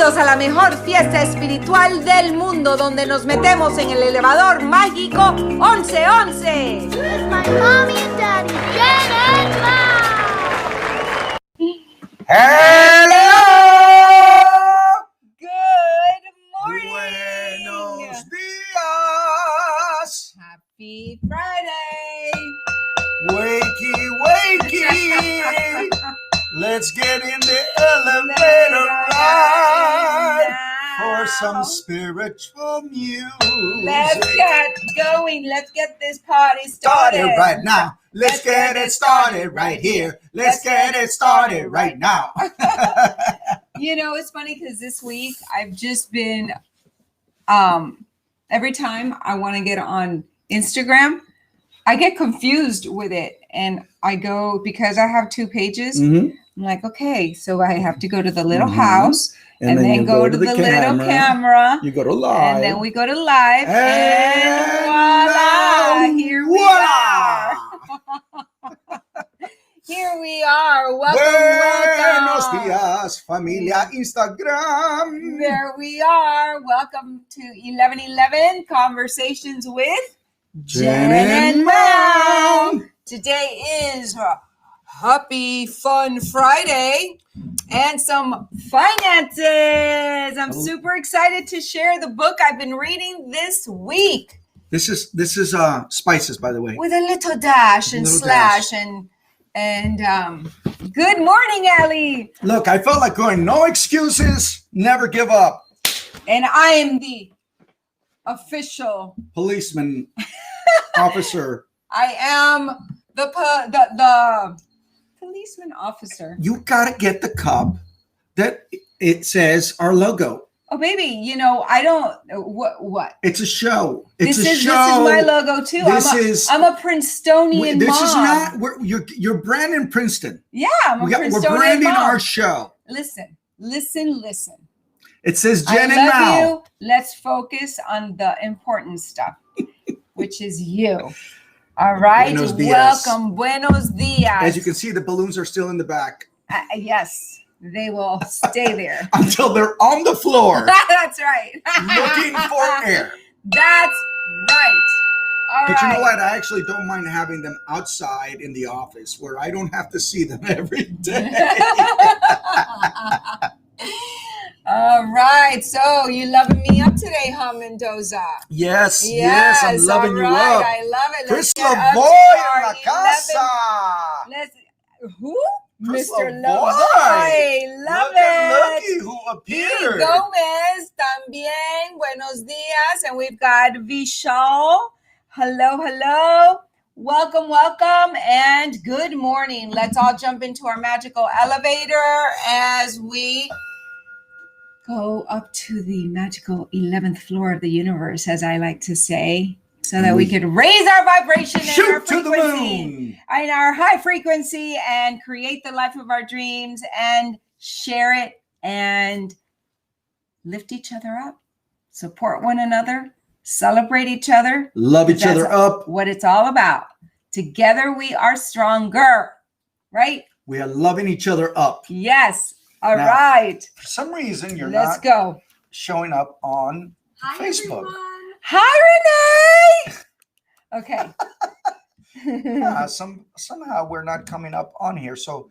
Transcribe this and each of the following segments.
Bienvenidos a la mejor fiesta espiritual del mundo, donde nos metemos en el elevador mágico 1111. With my mommy and daddy, Jen and Mom. Hello! Good morning! Buenos días! Happy Friday! Wakey, wakey! Let's get in the elevator ride for some spiritual music. Let's get going. Let's get this party started. Right now. Let's get it started right here. Let's get it started right now. You know, it's funny because this week I've just been, every time I want to get on Instagram, I get confused with it. And I go, because I have 2 pages, I'm like, okay, so I have to go to the little house and then go to the little camera. You go to live. And then we go to live. And voila, here we are. Here we are. Buenos Welcome. días, familia Instagram. There we are. Welcome to 1111 Conversations with Jen and Mom. Today is Happy Fun Friday and some finances. I'm super excited to share the book I've been reading this week. This is spices, by the way. With a little dash and slash and good morning, Allie. Look, I felt like going, no excuses, never give up. And I am the official Policeman, officer. I am the policeman officer. You gotta get the cup that it says our logo. Oh, baby, you know, I don't, what? It's a show. This is my logo too. I'm a Princetonian This mom. is not, you're branding Princeton. Yeah, I'm a Princetonian We're branding mom. our show. Listen. It says Jen I and love Mal. you. Let's focus on the important stuff, which is you. All right. Buenos dias. Welcome. Buenos dias. As you can see, the balloons are still in the back. Yes, they will stay there. Until they're on the floor. That's right. Looking for air. That's right. All But right. you know what? I actually don't mind having them outside in the office where I don't have to see them every day. All right. So you loving me up today, huh, Mendoza? Yes, I'm loving you right. up. I love it. Chris Let's get up to Lavoy our in la casa. Who? Chris Mr. Lavoy. Lavoy. Love it. Looky who Y appeared. Gomez también. Buenos dias. And we've got Vishal. Hello. Welcome, and good morning. Let's all jump into our magical elevator as we go up to the magical 11th floor of the universe, as I like to say, so that we could raise our vibration and our Shoot to the frequency moon. and our high frequency and create the life of our dreams and share it and lift each other up, support one another, celebrate each other. Love each other up. What it's all about. Together we are stronger, right? We are loving each other up. Yes. All Now, right. For some reason, you're Let's not go. showing up on Hi, Facebook. everyone. Hi, Renee. Okay. Yeah, somehow we're not coming up on here. So,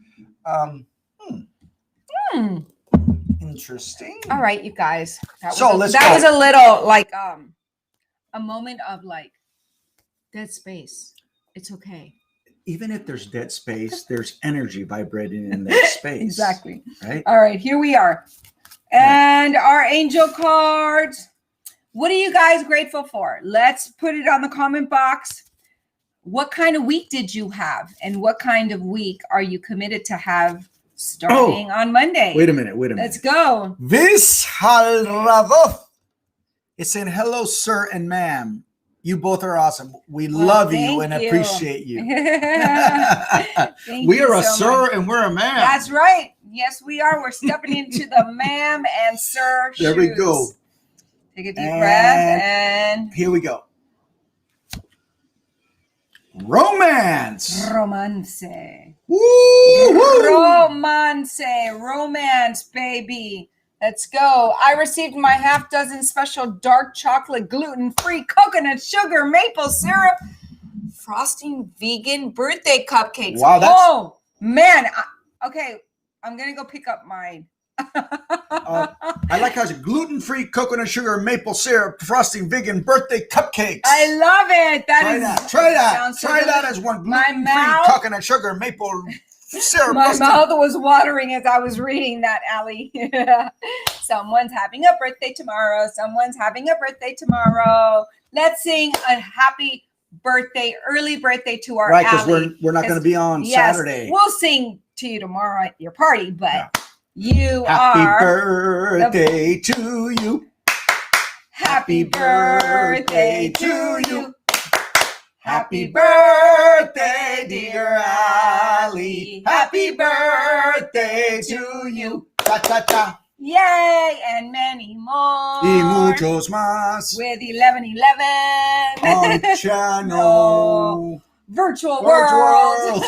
interesting. All right, you guys. That Let's that go. was a little like a moment of like dead space. It's okay. Even if there's dead space, there's energy vibrating in that space. Exactly. Right? All right, here we are. And our angel cards. What are you guys grateful for? Let's put it on the comment box. What kind of week did you have? And what kind of week are you committed to have starting on Monday? Wait a minute. Let's go. Vis Halradov. It's saying, hello, sir and ma'am. You both are awesome. We love you and appreciate you. We are a sir and we're a ma'am. That's right. Yes, we are. We're stepping into the ma'am and sir shoes. There we go. Take a deep breath and here we go. Romance. Romance. Woo! Romance, baby. Let's go. I received my half dozen special dark chocolate, gluten-free, coconut sugar, maple syrup, frosting vegan birthday cupcakes. Wow, oh, man. Okay, I'm going to go pick up mine. I like how it's gluten-free, coconut sugar, maple syrup, frosting vegan birthday cupcakes. I love it. Try that. So Try good. that as one gluten-free, coconut sugar, maple syrup. My mouth was watering as I was reading that, Allie. Someone's having a birthday tomorrow. Let's sing a happy birthday, early birthday to our right, because Allie. we're not going to be on Saturday. We'll sing to you tomorrow at your party, but you happy are birthday to you. Happy birthday to you. Happy birthday, dear Allie. Happy birthday to you. Cha cha cha. Yay, and many more. Y muchos más. With 1111. On channel. Virtual world.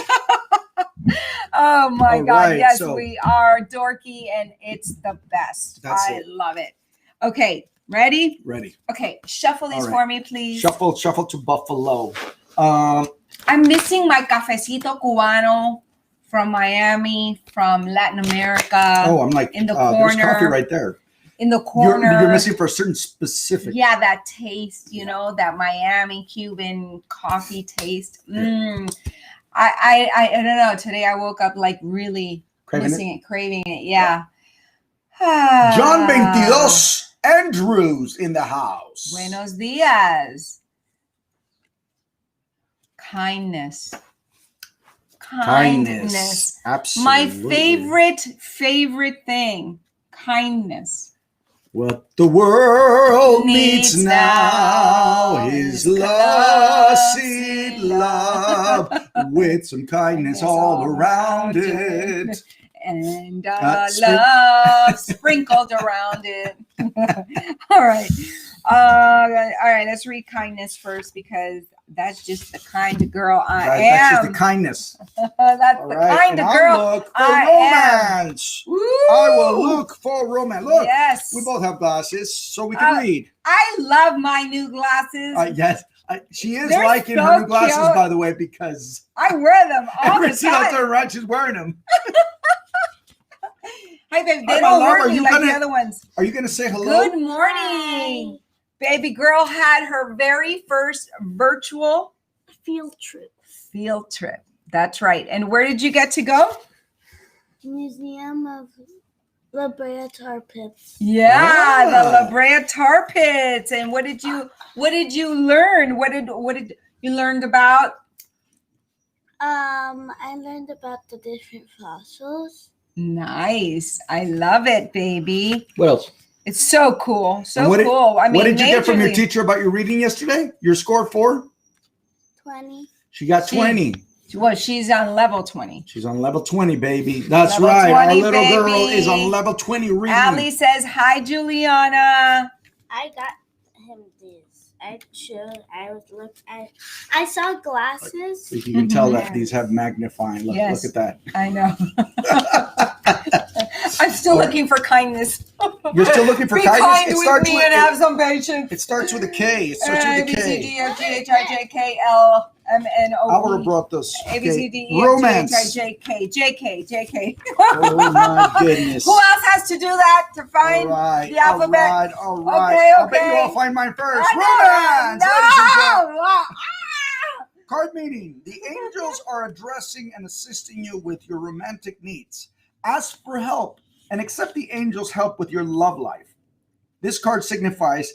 Oh my God. Right, yes, we are dorky and it's the best. I love it. Okay. Ready? Ready. Okay. Shuffle these for me, please. Shuffle to Buffalo. I'm missing my cafecito cubano from Miami, from Latin America. Oh, I'm like, in the corner. There's coffee right there. In the corner. You're missing for a certain specific. Yeah, that taste, that Miami Cuban coffee taste. I don't know. Today I woke up like really craving it. Yeah. John 22 Andrews in the house. Buenos dias. Kindness. Absolutely. My favorite thing. Kindness. What the world needs now is love with some kindness all around it. And love sprinkled around it. All right. Let's read kindness first because that's just the kind of girl I am. That's just the kindness. That's the kind of girl I am. I will look for romance. Look, yes. We both have glasses, so we can read. I love my new glasses. Yes. She is liking her new glasses, by the way, because I wear them all the time. Out there, right? She's wearing them. Hey, babe, they don't hurt me like the other ones. Are you going to say hello? Good morning. Hi. Baby girl had her very first virtual field trip. That's right. And where did you get to go? Museum of La Brea Tar Pits. Yeah, the La Brea Tar Pits. And what did you learn? What did you learn about? I learned about the different fossils. Nice. I love it, baby. What else? It's so cool. Cool. I mean, what did you get from your teacher about your reading yesterday? Your score 4? 20. She got 20. Well, she's on level 20. She's on level 20, baby. That's right. Our little girl is on level 20 reading. Allie says, hi, Juliana. I got him this. I saw glasses. You can tell that these have magnifying. Look at that. I know. I'm still looking for kindness. You're still looking for kindness? Be kind with me and have some patience. It starts with a K. It starts with a K. A, B, C, D, F, G, H, I, J, K, L, M, N, O, P. I would have brought this. A, B, C, D, E, Romance. F, G, H, I, J, K, J, K, J, K. Oh, my goodness. Who else has to do that to find the alphabet? All right. I bet you all find mine first. Romance! No! Card meeting. The angels are addressing and assisting you with your romantic needs. Ask for help and accept the angels' help with your love life. This card signifies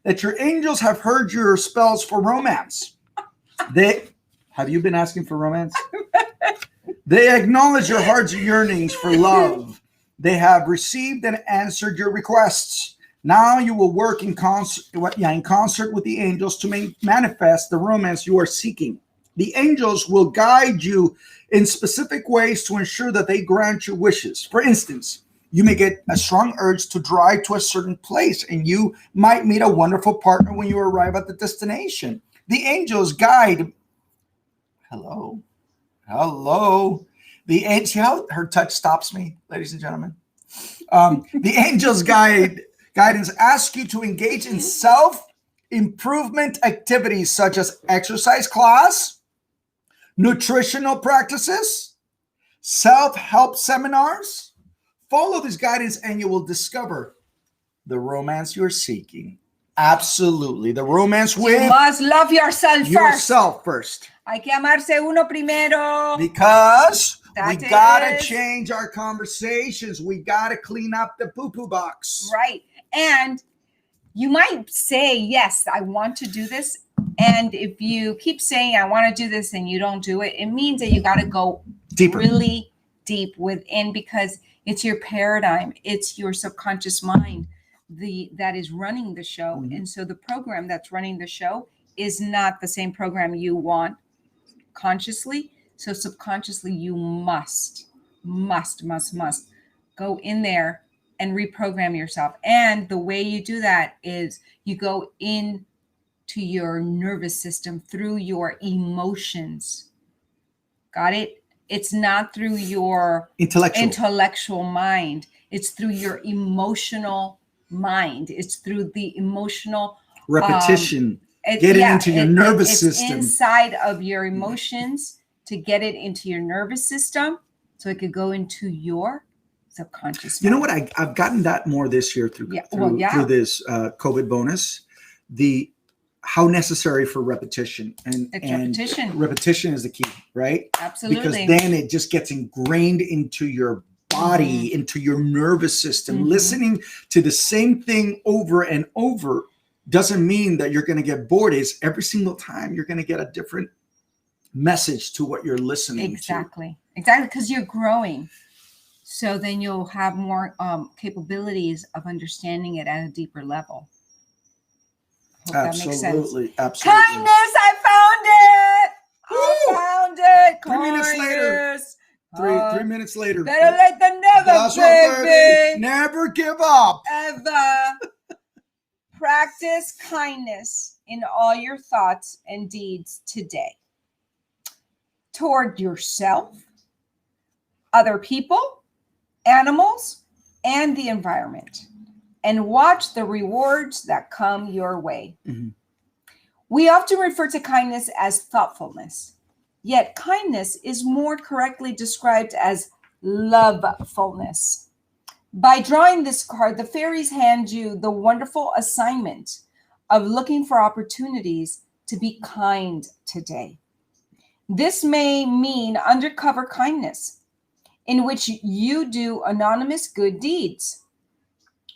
that your angels have heard your spells for romance. Have you been asking for romance? They acknowledge your heart's yearnings for love. They have received and answered your requests. Now you will work in concert with the angels to manifest the romance you are seeking. The angels will guide you in specific ways to ensure that they grant your wishes. For instance, you may get a strong urge to drive to a certain place, and you might meet a wonderful partner when you arrive at the destination. The angels guide. Hello. See how her touch stops me, ladies and gentlemen? The angels guidance asks you to engage in self-improvement activities such as exercise class, nutritional practices, self-help seminars. Follow this guidance and you will discover the romance you're seeking. Absolutely. The romance with You must love yourself first. Hay que amarse uno primero. Because That we gotta is- change our conversations. We gotta clean up the poo-poo box. Right. And you might say, yes, I want to do this. And if you keep saying, I want to do this and you don't do it, it means that you got to go Deeper. really deep within, because it's your paradigm. It's your subconscious mind that is running the show. Mhm. And so the program that's running the show is not the same program you want consciously. So subconsciously, you must go in there and reprogram yourself. And the way you do that is you go in to your nervous system through your emotions. Got it? It's not through your intellectual mind. It's through your emotional mind. It's through the emotional repetition. Get it into your nervous system. Inside of your emotions to get it into your nervous system so it could go into your subconscious mind. You know what? I've gotten that more this year through this COVID bonus. How necessary for repetition and repetition is the key, right? Absolutely. Because then it just gets ingrained into your body, into your nervous system. Listening to the same thing over and over doesn't mean that you're going to get bored. It's every single time you're going to get a different message to what you're listening to. Exactly, because you're growing. So then you'll have more capabilities of understanding it at a deeper level. Hope Absolutely. That makes sense. Kindness, I found it. 3 minutes later. 3 minutes later. Better late than never, baby. Never give up. Ever. Practice kindness in all your thoughts and deeds today. Toward yourself, other people, animals, and the environment. And watch the rewards that come your way. Mm-hmm. We often refer to kindness as thoughtfulness, yet kindness is more correctly described as lovefulness. By drawing this card, the fairies hand you the wonderful assignment of looking for opportunities to be kind today. This may mean undercover kindness, in which you do anonymous good deeds.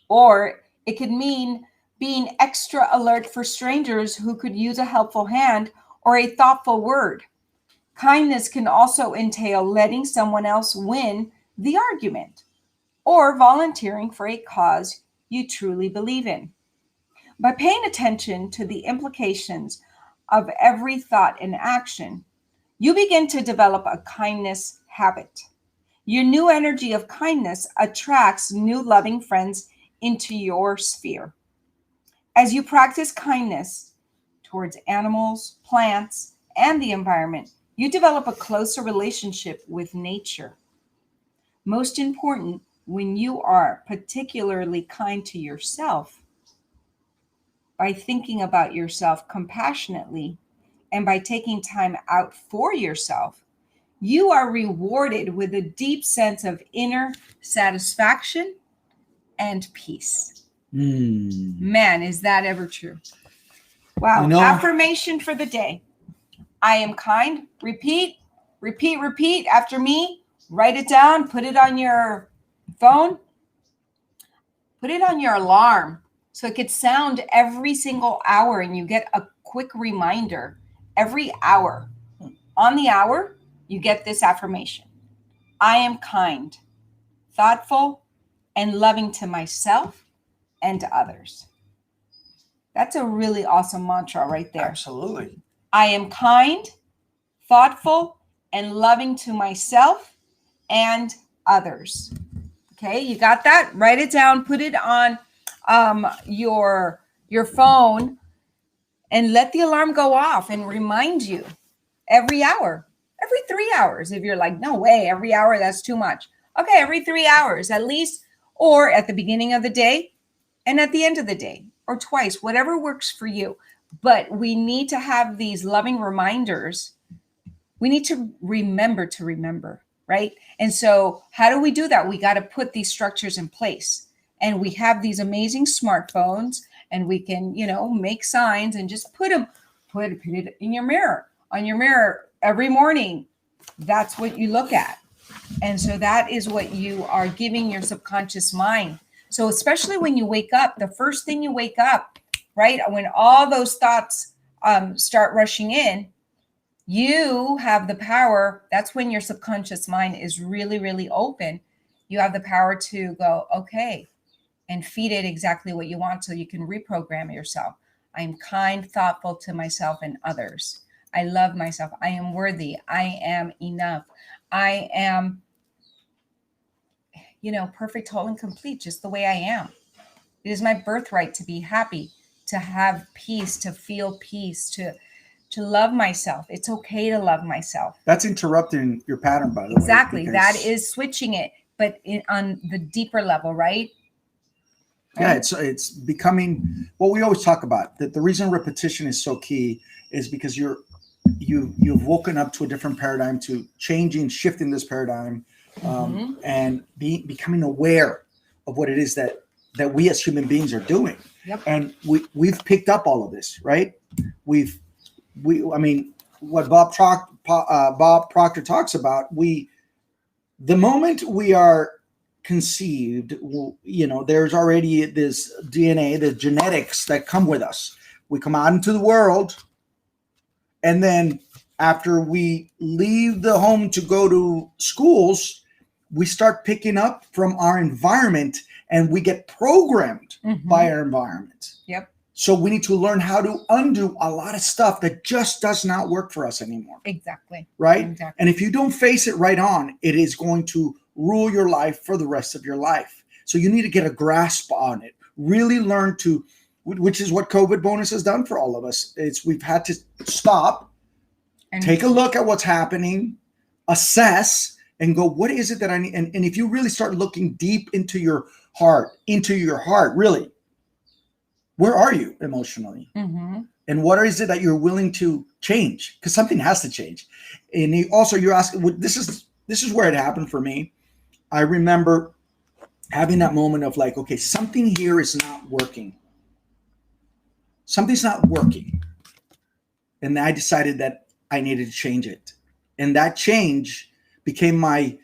Or it could mean being extra alert for strangers who could use a helpful hand or a thoughtful word. Kindness can also entail letting someone else win the argument or volunteering for a cause you truly believe in. By paying attention to the implications of every thought and action, you begin to develop a kindness habit. Your new energy of kindness attracts new loving friends into your sphere. As you practice kindness towards animals, plants, and the environment, you develop a closer relationship with nature. Most important, when you are particularly kind to yourself, by thinking about yourself compassionately and by taking time out for yourself, you are rewarded with a deep sense of inner satisfaction and peace. Man, is that ever true? Wow. Affirmation for the day. I am kind. Repeat after me. Write it down. Put it on your phone. Put it on your alarm so it could sound every single hour and you get a quick reminder every hour. On the hour, you get this affirmation. I am kind, thoughtful, and loving to myself and to others. That's a really awesome mantra right there. Absolutely. I am kind, thoughtful, and loving to myself and others. Okay, you got that? Write it down, put it on your phone, and let the alarm go off and remind you every hour, every 3 hours. If you're like, no way, every hour, that's too much. Okay, every 3 hours at least, or at the beginning of the day and at the end of the day, or twice, whatever works for you. But we need to have these loving reminders. We need to remember, right? And so how do we do that? We got to put these structures in place. And we have these amazing smartphones, and we can, make signs and just put it in your mirror, on your mirror every morning. That's what you look at. And so that is what you are giving your subconscious mind. So especially when you wake up, the first thing you wake up, right? When all those thoughts start rushing in, you have the power. That's when your subconscious mind is really, really open. You have the power to go, okay, and feed it exactly what you want so you can reprogram yourself. I am kind, thoughtful to myself and others. I love myself. I am worthy. I am enough. I am, perfect, whole, and complete, just the way I am. It is my birthright to be happy, to have peace, to feel peace, to love myself. It's okay to love myself. That's interrupting your pattern, by the way. Exactly. That is switching it, but on the deeper level, right? Yeah, it's becoming what we always talk about. That the reason repetition is so key is because you've woken up to a different paradigm, to shifting this paradigm, and becoming aware of what it is that we as human beings are doing. Yep. And we've picked up all of this, right? I mean, what Bob Proctor talks about, the moment we are conceived, there's already this DNA, the genetics that come with us. We come out into the world, and then after we leave the home to go to schools, we start picking up from our environment, and we get programmed by our environment. Yep. So we need to learn how to undo a lot of stuff that just does not work for us anymore. Exactly. Right? Exactly. And if you don't face it right on, it is going to rule your life for the rest of your life. So you need to get a grasp on it. Really learn to, which is what COVID bonus has done for all of us. We've had to stop, and take a look at what's happening, assess, and go, what is it that I need? And if you really start looking deep into your heart, really, where are you emotionally? And what is it that you're willing to change? Because something has to change. And you're asking, this is where it happened for me. I remember having that moment of like, okay, something here is not working. Something's not working. And I decided that I needed to change it. And that change became my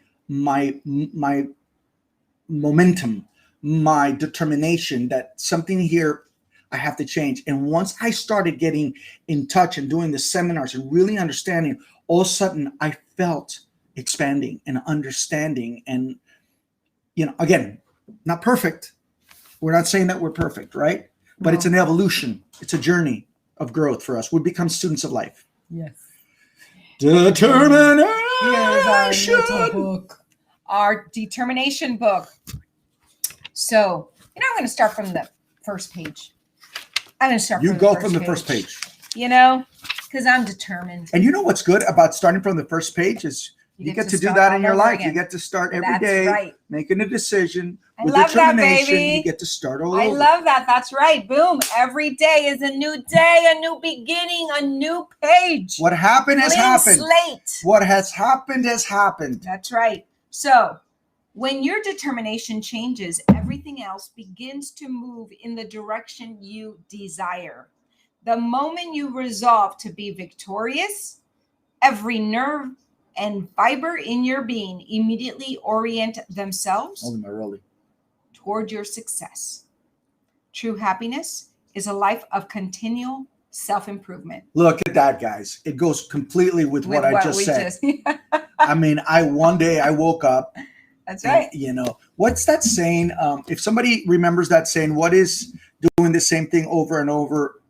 momentum, my determination that something here I have to change. And once I started getting in touch and doing the seminars and really understanding, all of a sudden I felt expanding and understanding. And, again, not perfect. We're not saying that we're perfect, right? But it's an evolution. It's a journey of growth for us. We become students of life. Yes. Determination. Here's our little book. Our determination book. So, I'm going to start from the first page. You go from the first page. Because I'm determined. And you know what's good about starting from the first page is you get to do that in your life. Again. You get to start every day, making a decision. With determination, you get to start all over. I love that. That's right. Boom. Every day is a new day, a new beginning, a new page. What happened has happened. Slate. What has happened has happened. That's right. So when your determination changes, everything else begins to move in the direction you desire. The moment you resolve to be victorious, every nerve and fiber in your being immediately orient themselves toward your success. True happiness is a life of continual self-improvement. Look at that, guys. It goes completely with what I just said. I mean, one day I woke up. That's right. And, what's that saying? If somebody remembers that saying, what is doing the same thing over and over?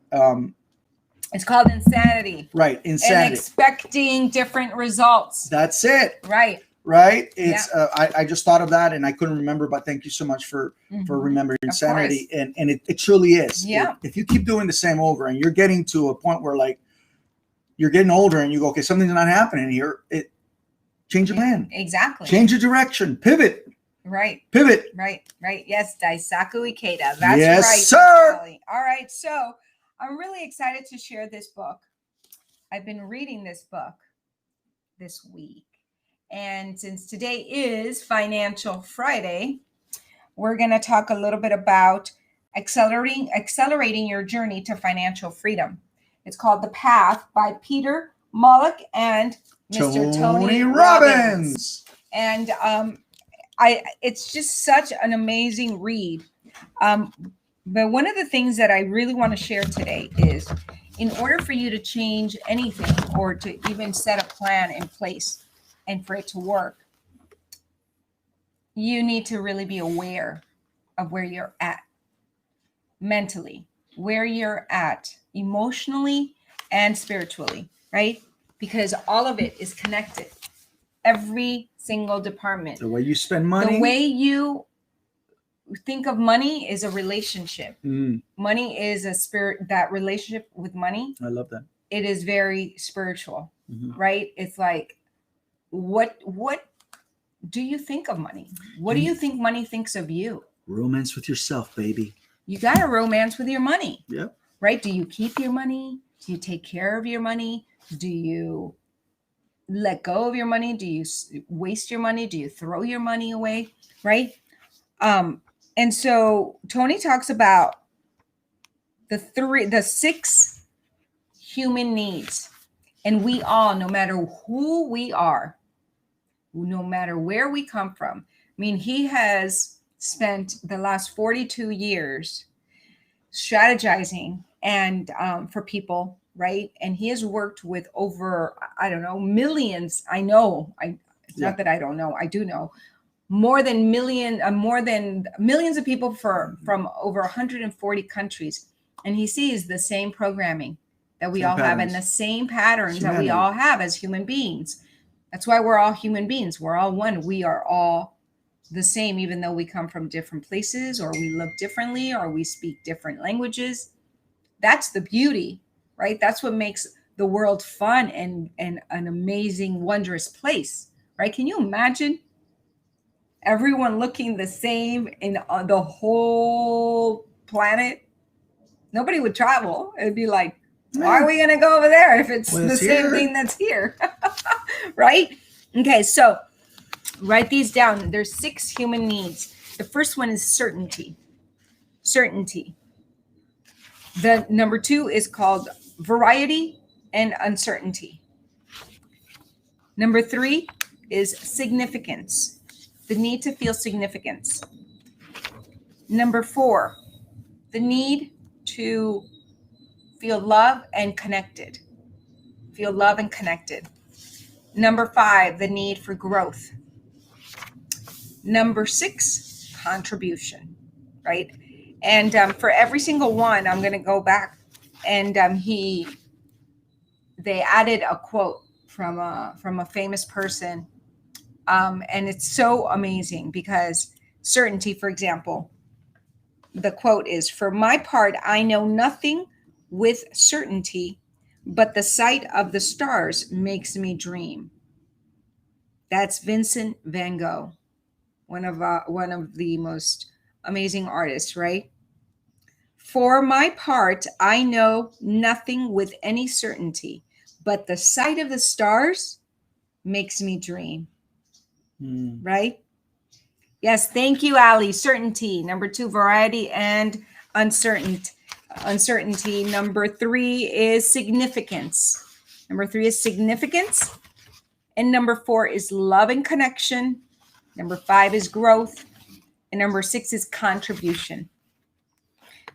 It's called insanity. Right. Insanity. And expecting different results. That's it. Right. Right. It's I just thought of that and I couldn't remember, but thank you so much for remembering insanity. And it truly is. Yeah. If you keep doing the same over and you're getting to a point where like you're getting older and you go, okay, something's not happening here. Change your plan. Exactly. Change your direction. Pivot. Right. Pivot. Right. Yes, Daisaku Ikeda. That's Yes, right. sir. Kelly. All right. So I'm really excited to share this book. I've been reading this book this week. And since today is Financial Friday, we're going to talk a little bit about accelerating your journey to financial freedom. It's called The Path by Peter Mollick and Mr. Tony Robbins. And it's just such an amazing read. But one of the things that I really want to share today is, in order for you to change anything or to even set a plan in place and for it to work, you need to really be aware of where you're at mentally, where you're at emotionally and spiritually, right? Because all of it is connected. Every single department. The way you spend money. The way you think of money is a relationship. Money is a spirit. That relationship with money, I love that. It is very spiritual, right? It's like, what do you think of money? What do you think money thinks of you? Romance with yourself, baby. You got to romance with your money. Yep. Right? Do you keep your money? Do you take care of your money? Do you let go of your money? Do you waste your money? Do you throw your money away? Right? And so Tony talks about the 6 human needs. And we all, no matter who we are, no matter where we come from, I mean, he has spent the last 42 years strategizing and for people, right? And he has worked with over, I don't know, millions. It's not that I don't know, I do know. More than millions of people from over 140 countries. And he sees the same programming that we all have and the same patterns that we all have as human beings. That's why we're all human beings. We're all one. We are all the same, even though we come from different places or we look differently or we speak different languages. That's the beauty, right? That's what makes the world fun and an amazing, wondrous place, right? Can you imagine everyone looking the same in the whole planet? Nobody would travel. It'd be like, why are we going to go over there if it's the same thing that's here? Right? Okay, so write these down. There's 6 human needs. The first one is certainty. Certainty. The number 2 is called variety and uncertainty. Number 3 is significance. The need to feel significance. Number 4, the need to feel love and connected. Feel love and connected. Number 5, the need for growth. Number 6, contribution, right? And for every single one, I'm going to go back and they added a quote from a famous person. And it's so amazing because certainty, for example, the quote is, "For my part, I know nothing with certainty, but the sight of the stars makes me dream." That's Vincent van Gogh, one of the most amazing artists, right? "For my part, I know nothing with any certainty, but the sight of the stars makes me dream." Right? Yes, thank you, Ali. Certainty. Number 2, variety and uncertainty. Number 3 is significance. And number 4 is love and connection. Number 5 is growth. And number 6 is contribution.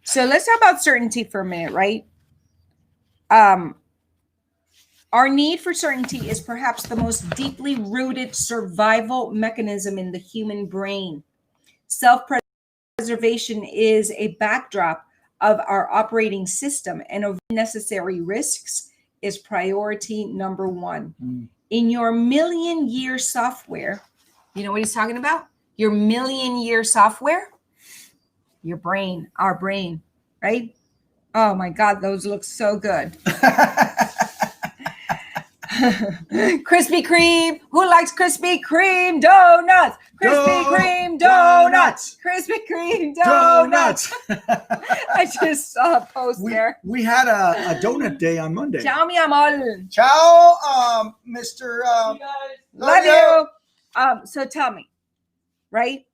So let's talk about certainty for a minute, right? Our need for certainty is perhaps the most deeply rooted survival mechanism in the human brain. Self-preservation is a backdrop of our operating system, and avoiding necessary risks is priority number 1. In your million-year software, you know what he's talking about? Your million-year software? Your brain, our brain, right? Oh my God, those look so good. Krispy Kreme. Who likes Krispy Kreme donuts? Krispy Kreme donuts. Krispy Kreme donuts. I just saw a post there. We had a donut day on Monday. Ciao, mi amor. Ciao, Mr. Love you. So tell me, right?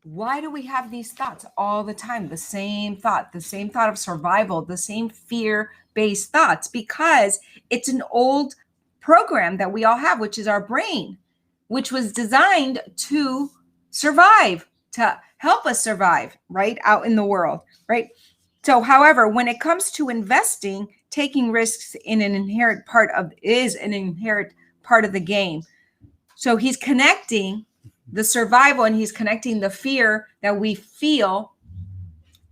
Why do we have these thoughts all the time? The same thought of survival, the same fear-based thoughts, because it's an old program that we all have, which is our brain, which was designed to survive, to help us survive, right, out in the world, right? So, however, when it comes to investing, taking risks is an inherent part of the game. So he's connecting the survival, and he's connecting the fear that we feel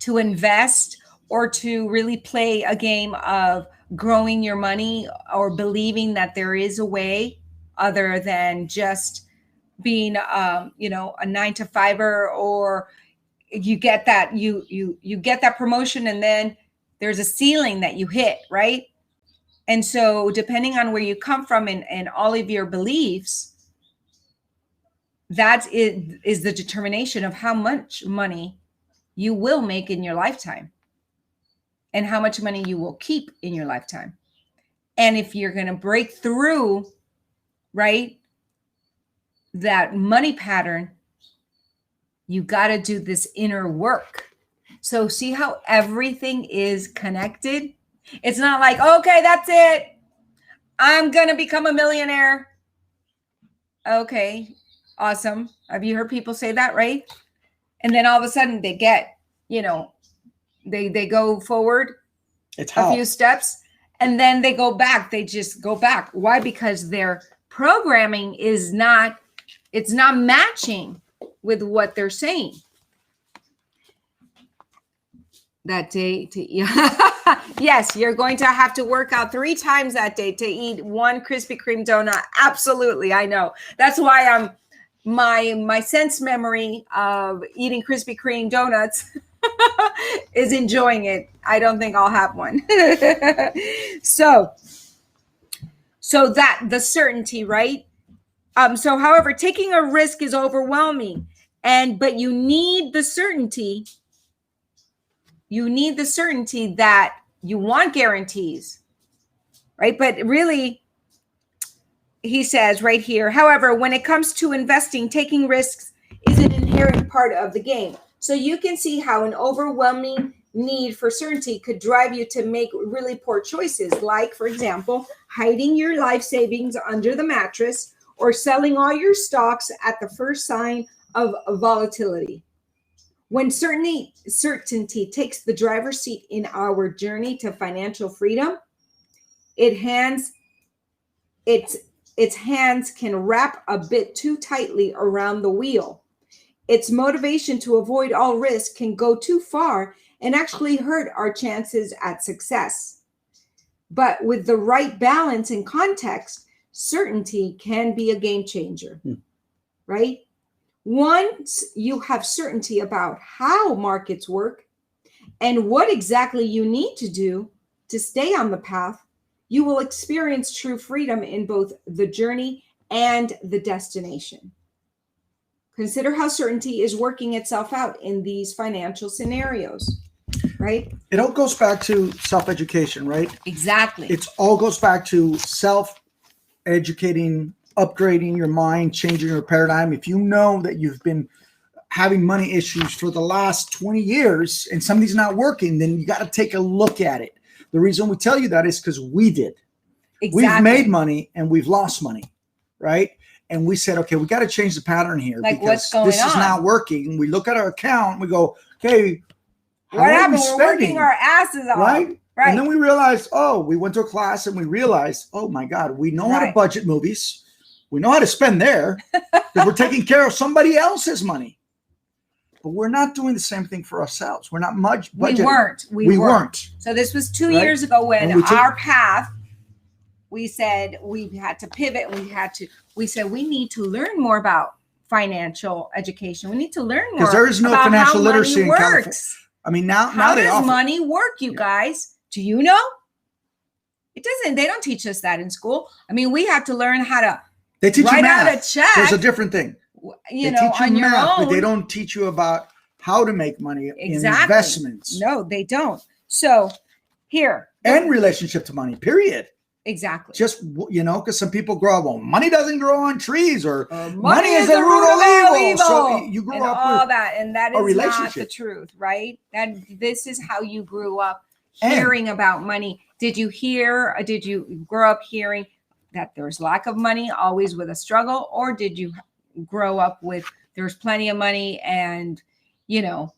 to invest or to really play a game of growing your money, or believing that there is a way other than just being a 9-to-5er, or you get that you get that promotion and then there's a ceiling that you hit, right? And so depending on where you come from and all of your beliefs, that is the determination of how much money you will make in your lifetime and how much money you will keep in your lifetime. And if you're going to break through, right, that money pattern, you got to do this inner work. So see how everything is connected? It's not like, okay, that's it, I'm going to become a millionaire. Okay. Awesome. Have you heard people say that, right? And then all of a sudden they get, they go forward a few steps and then they go back. They just go back. Why? Because their programming it's not matching with what they're saying. That day yes, you're going to have to work out 3 times that day to eat 1 Krispy Kreme donut. Absolutely. I know. That's why my sense memory of eating Krispy Kreme donuts is enjoying it. I don't think I'll have one. So that the certainty, right? So however, taking a risk is overwhelming, but you need the certainty. You need the certainty that you want guarantees, right? But really, he says right here, however, when it comes to investing, taking risks is an inherent part of the game. So you can see how an overwhelming need for certainty could drive you to make really poor choices, like, for example, hiding your life savings under the mattress or selling all your stocks at the first sign of volatility. When certainty takes the driver's seat in our journey to financial freedom, its hands can wrap a bit too tightly around the wheel. Its motivation to avoid all risk can go too far and actually hurt our chances at success. But with the right balance and context, certainty can be a game changer, right? Once you have certainty about how markets work and what exactly you need to do to stay on the path, you will experience true freedom in both the journey and the destination. Consider how certainty is working itself out in these financial scenarios, right? It all goes back to self-education, right? Exactly. It all goes back to self-educating, upgrading your mind, changing your paradigm. If you know that you've been having money issues for the last 20 years and something's not working, then you got to take a look at it. The reason we tell you that is because we did. Exactly. We've made money and we've lost money, right? And we said, okay, we got to change the pattern here, like, because this is not working. We look at our account and we go, okay, what happened? We're working our asses off. Right? And then we realized, we went to a class and we realized, oh my God, we know how to budget movies. We know how to spend there because we're taking care of somebody else's money. But we're not doing the same thing for ourselves. We're not much budgeting. We weren't. So this was 2 years ago when our path, we said we had to pivot. We said we need to learn more about financial education. We need to learn more because there is no about financial how literacy money in California. works. I mean, now how they does offer money work, you guys? Do you know? They don't teach us that in school. I mean, we have to learn how to They teach you write math. out a check. There's a different thing. You They know, teach you on your math, own. but they don't teach you about how to make money in investments. No, they don't. So here. And relationship to money, period. Exactly. Just, you know, because some people grow up, well, money doesn't grow on trees, or money is the root of all evil. So you grew up all with that, and that is not the truth, right? This is how you grew up hearing about money. Did you grow up hearing that there's lack of money always with a struggle, or did you grow up with there's plenty of money? And you know,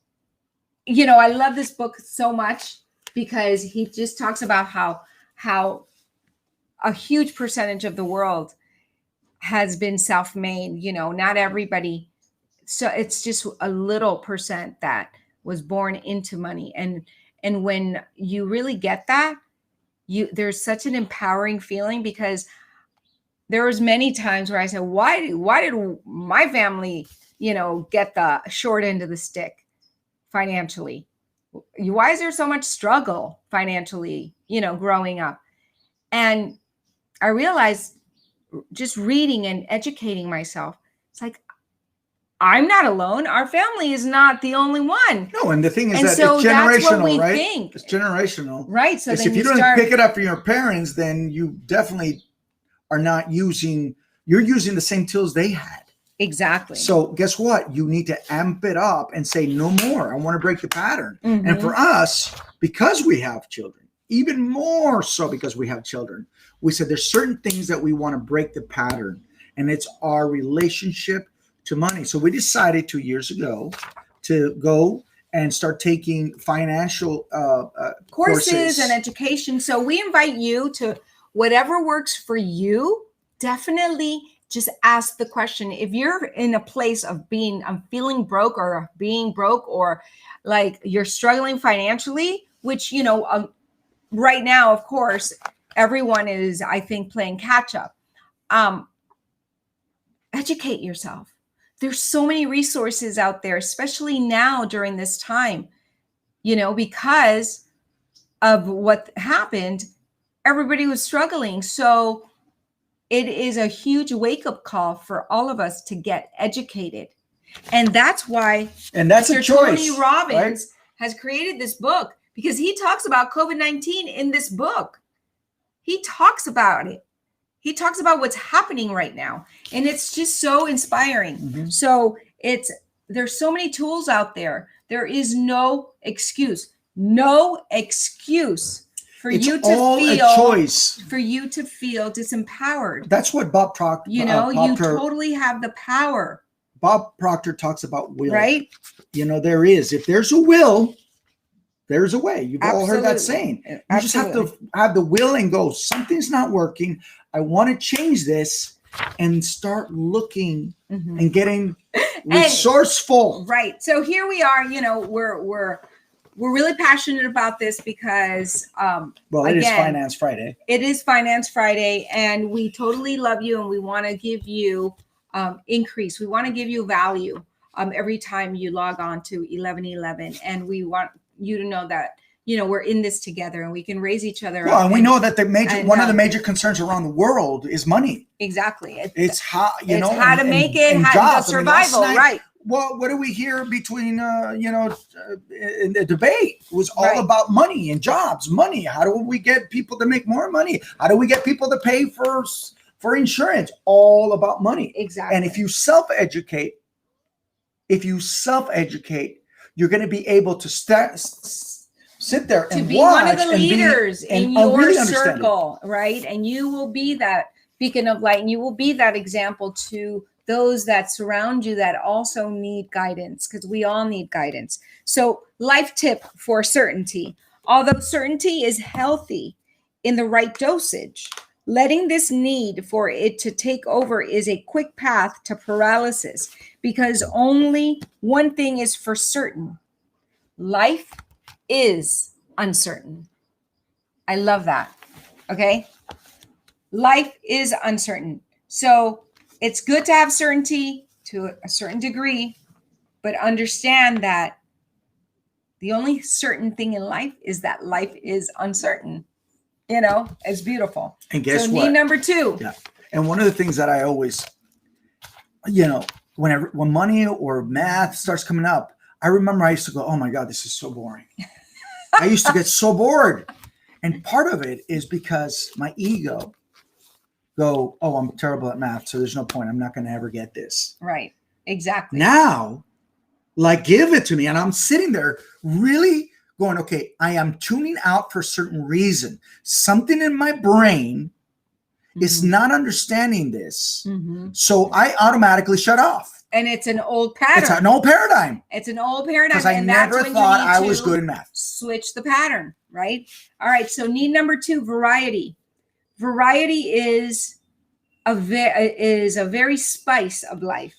I love this book so much because he just talks about how a huge percentage of the world has been self-made. You know, not everybody. So it's just a little percent that was born into money. And when you really get that, there's such an empowering feeling, because there was many times where I said, why did my family, get the short end of the stick financially? Why is there so much struggle financially, growing up? And I realized, just reading and educating myself, it's like, I'm not alone. Our family is not the only one. No, and the thing is and that so it's generational, right? Think. It's generational. Right. So then if you don't pick it up from your parents, then you definitely are not you're using the same tools they had. Exactly. So guess what? You need to amp it up and say, no more. I want to break the pattern. Mm-hmm. And for us, because we have children, even more so because we have children, we said there's certain things that we want to break the pattern, and it's our relationship to money. So we decided 2 years ago to go and start taking financial courses and education. So we invite you to whatever works for you. Definitely just ask the question. If you're in a place of I'm feeling broke, or being broke, or like you're struggling financially, which, right now, of course, everyone is, I think, playing catch up. Educate yourself. There's so many resources out there, especially now during this time, because of what happened, everybody was struggling. So it is a huge wake-up call for all of us to get educated. And that's why Mr. a choice, Tony Robbins has created this book, because he talks about COVID-19 in this book. He talks about it. He talks about what's happening right now. And it's just so inspiring. Mm-hmm. So there's so many tools out there. There is no excuse. No excuse for you to feel disempowered. That's what Bob Proctor. You totally have the power. Bob Proctor talks about will. Right? There is. If there's a will, there's a way. You've all heard that saying. You just have to have the will and go, something's not working. I want to change this, and start looking and getting resourceful. Right. So here we are, we're really passionate about this because it is Finance Friday. It is Finance Friday, and we totally love you, and we want to give you increase. We want to give you value every time you log on to 1111, and we want you to know that we're in this together, and we can raise each other up. And we know that one of the major concerns around the world is money. Exactly. It's how how to make it, how to survival, right? Well, what do we hear between in the debate? It was all about money and jobs. Money. How do we get people to make more money? How do we get people to pay for insurance? All about money. Exactly. And if you self-educate, you're going to be able to sit there and to be watch one of the leaders in your really circle, right? And you will be that beacon of light, and you will be that example to those that surround you that also need guidance, because we all need guidance. So, life tip for certainty. Although certainty is healthy in the right dosage, letting this need for it to take over is a quick path to paralysis, because only one thing is for certain: life is uncertain. I love that. Okay. Life is uncertain. So it's good to have certainty to a certain degree, but understand that the only certain thing in life is that life is uncertain. It's beautiful. And guess so what? need number 2. Yeah. And one of the things that I always, when money or math starts coming up, I remember I used to go, oh my God, this is so boring. I used to get so bored. And part of it is because my ego go, oh, I'm terrible at math, so there's no point. I'm not going to ever get this. Right. Exactly. Now, give it to me. And I'm sitting there really going, okay, I am tuning out for a certain reason. Something in my brain is not understanding this. So I automatically shut off. And it's an old pattern. It's an old paradigm. Because I never thought I was good in math. Switch the pattern, right? All right. So need number 2, variety. Variety is a very spice of life.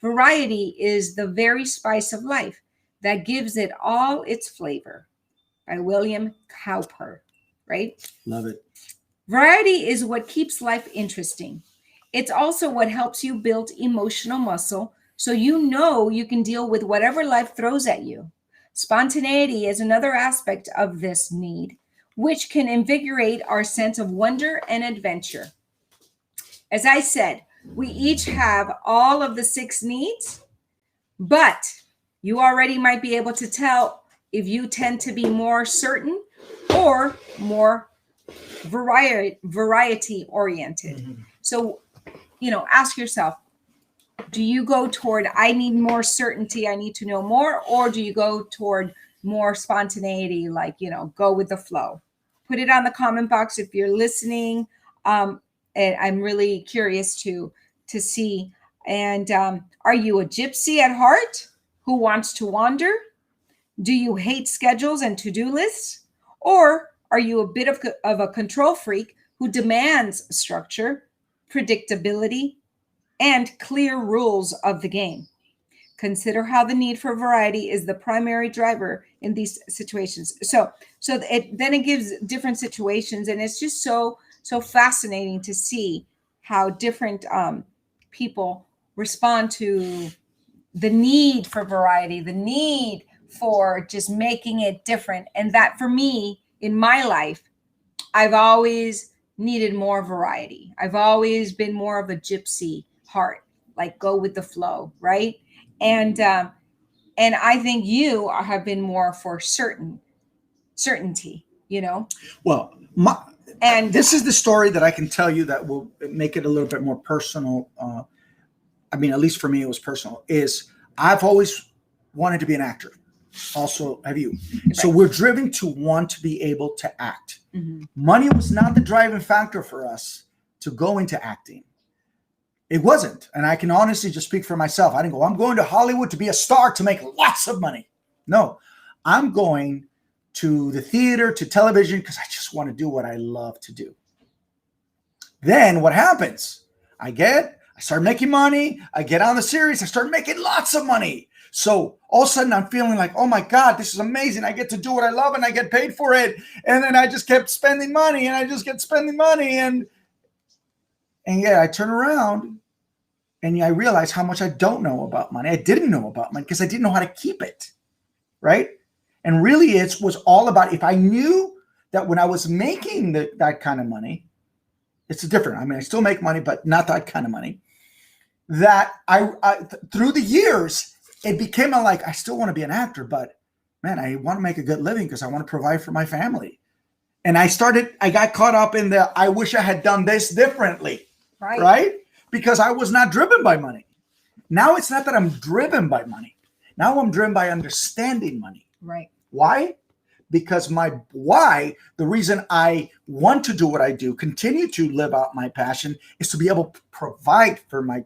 Variety is the very spice of life that gives it all its flavor. By William Cowper, right? Love it. Variety is what keeps life interesting. It's also what helps you build emotional muscle so you can deal with whatever life throws at you. Spontaneity is another aspect of this need, which can invigorate our sense of wonder and adventure. As I said, we each have all of the 6 needs, but you already might be able to tell if you tend to be more certain or more variety oriented. So, ask yourself, do you go toward, I need more certainty, I need to know more, or do you go toward more spontaneity, go with the flow? Put it on the comment box if you're listening. And I'm really curious to see. And are you a gypsy at heart who wants to wander? Do you hate schedules and to-do lists? Or are you a bit of a control freak who demands structure, predictability, and clear rules of the game? Consider how the need for variety is the primary driver in these situations. So it gives different situations, and it's just so fascinating to see how different people respond to the need for variety, the need for just making it different. And that for me, in my life, I've always needed more variety. I've always been more of a gypsy heart, go with the flow, right? And I think you have been more for certainty, Well, and this is the story that I can tell you that will make it a little bit more personal. At least for me, it was personal. Is I've always wanted to be an actor. Also, have you? Right. So we're driven to want to be able to act. Money was not the driving factor for us to go into acting. It wasn't. And I can honestly just speak for myself. I didn't go, I'm going to Hollywood to be a star to make lots of money. No, I'm going to the theater, to television, because I just want to do what I love to do. Then what happens? I start making money. I get on the series. I start making lots of money. So all of a sudden I'm feeling like, oh my God, this is amazing. I get to do what I love and I get paid for it. And then I just kept spending money and I just kept spending money. And yeah, I turn around and I realize how much I don't know about money. I didn't know about money because I didn't know how to keep it. Right. And really it was all about, if I knew that when I was making that kind of money, it's different. I still make money, but not that kind of money. That I through the years, it became I still want to be an actor, but man, I want to make a good living because I want to provide for my family. And I got caught up in I wish I had done this differently. Right? Because I was not driven by money. Now it's not that I'm driven by money. Now I'm driven by understanding money. Right. Why? Because the reason I want to do what I do, continue to live out my passion, is to be able to provide for my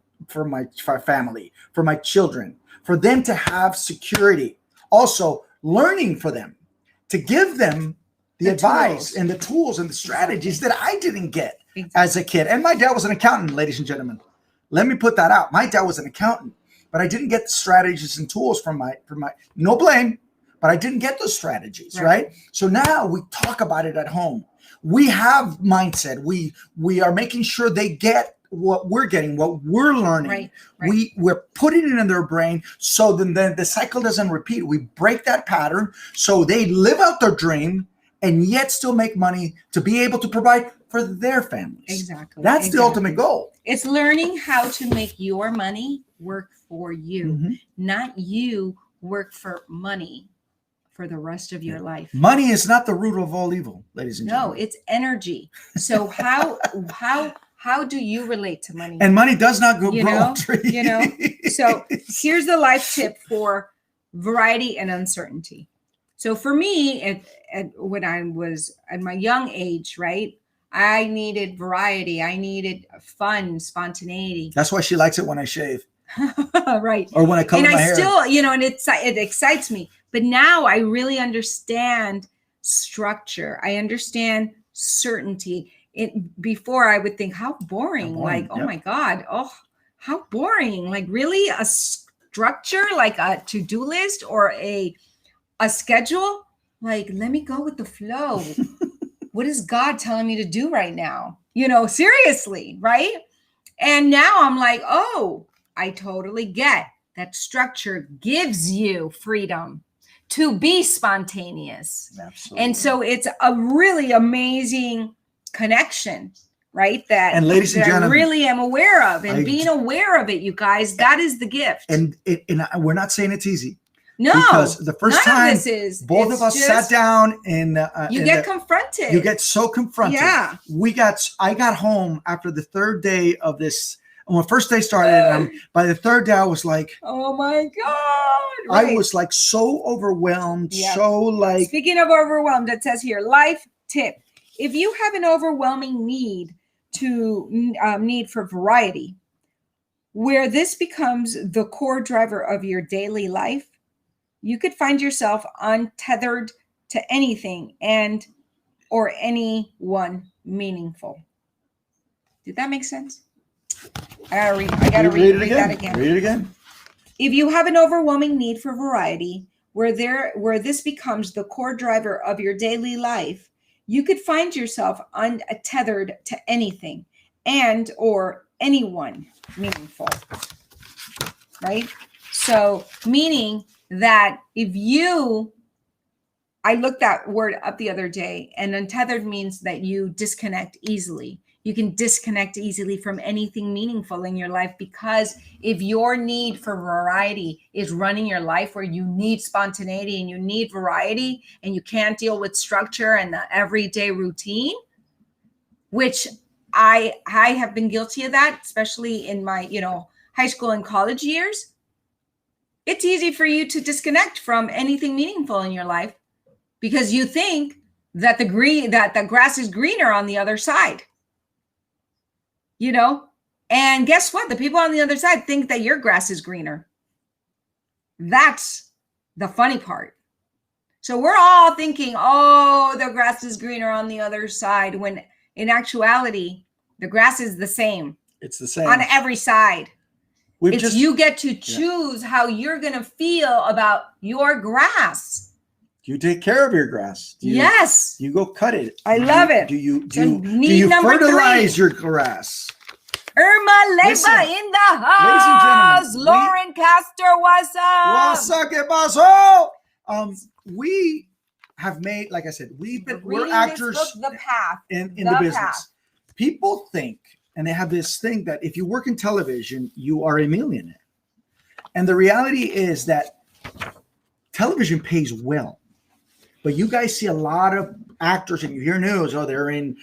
family, for my children, for them to have security. Also, learning for them, to give them the advice and the tools and the strategies that I didn't get as a kid. And my dad was an accountant, ladies and gentlemen. Let me put that out. My dad was an accountant, but I didn't get the strategies and tools from my no blame, but I didn't get those strategies, right? So now we talk about it at home. We have mindset. We are making sure they get what we're getting, what we're learning. Right. We're putting it in their brain so then the cycle doesn't repeat. We break that pattern so they live out their dream and yet still make money to be able to provide for their families. Exactly. That's the ultimate goal. It's learning how to make your money work for you, not you work for money for the rest of your life. Money is not the root of all evil, ladies and gentlemen. No, it's energy. So how do you relate to money? And money does not grow on trees. So here's the life tip for variety and uncertainty. So for me, when I was at my young age, right, I needed variety. I needed fun, spontaneity. That's why she likes it when I shave. Right. Or when I color my hair. And I still, and it excites me. But now I really understand structure. I understand certainty. Before I would think, how boring. Like, oh my God. Oh, how boring. Like, really? A structure, like a to-do list or a schedule? Like, let me go with the flow. What is God telling me to do right now? Seriously, right? And now I'm like, oh, I totally get that structure gives you freedom to be spontaneous. Absolutely. And so it's a really amazing connection, right? And ladies and gentlemen, I really am aware of. And being aware of it, you guys, that is the gift. And we're not saying it's easy. No, because the first time both of us sat down and you get confronted. You get so confronted. Yeah. I got home after the third day of this. When the first day started, by the third day, I was like, oh my God. Right. I was like so overwhelmed. Yeah. So like. Speaking of overwhelmed, it says here, life tip. If you have an overwhelming need for variety, where this becomes the core driver of your daily life, you could find yourself untethered to anything or anyone meaningful. Did that make sense? I gotta read that again. Read it again. If you have an overwhelming need for variety, where this becomes the core driver of your daily life, you could find yourself untethered to anything or anyone meaningful. Right? So, meaning that I looked that word up the other day, and untethered means that you disconnect easily. You can disconnect easily from anything meaningful in your life, because if your need for variety is running your life, where you need spontaneity and you need variety and you can't deal with structure and the everyday routine, which I have been guilty of that, especially in my, high school and college years. It's easy for you to disconnect from anything meaningful in your life because you think that the grass is greener on the other side. And guess what? The people on the other side think that your grass is greener. That's the funny part. So we're all thinking, oh, the grass is greener on the other side, when in actuality, the grass is the same. It's the same on every side. You get to choose how you're going to feel about your grass. You take care of your grass. Yes. You go cut it. I love it. Do you fertilize your grass? Irma Leyva in the house. Lauren Castor, what's up? What's up, que pasó? We have made, like I said, we're actors book, The Path, in the business. People think, and they have this thing, that if you work in television, you are a millionaire. And the reality is that television pays well. But you guys see a lot of actors and you hear news, they're in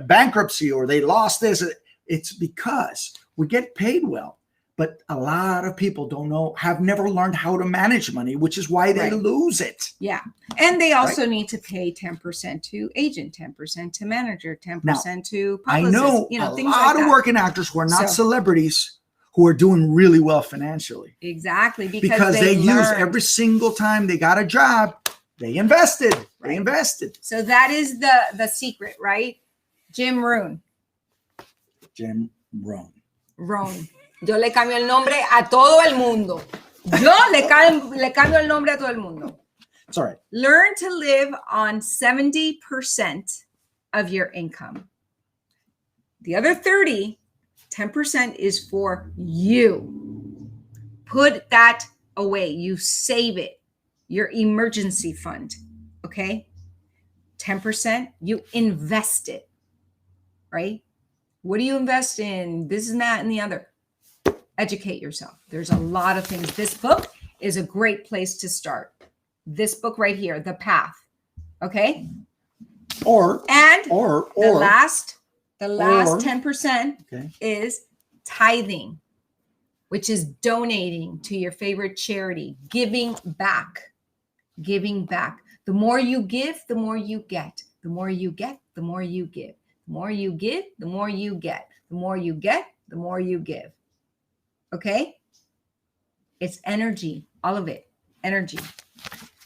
bankruptcy, or they lost this. It's because we get paid well. But a lot of people have never learned how to manage money, which is why they lose it. Yeah. And they also need to pay 10% to agent, 10% to manager, 10% to publicist. I know a lot of working actors who are not celebrities who are doing really well financially. Exactly. Because they use every single time they got a job, they invested. Right. They invested. So that is the secret, right? Jim Rohn. Rohn. Yo le cambio el nombre a todo el mundo. Yo le cambio el nombre a todo el mundo. It's all right. Learn to live on 70% of your income. The other 10% is for you. Put that away. You save it. Your emergency fund. Okay? 10%, you invest it, right? What do you invest in? This and that and the other. Educate yourself. There's a lot of things. This book is a great place to start. This book right here, The Path. Okay? The last 10% is tithing, which is donating to your favorite charity, giving back. Giving back. The more you give, the more you get. The more you get, the more you give. The more you give, the more you get. The more you get, the more you give. Okay? It's energy, all of it. Energy.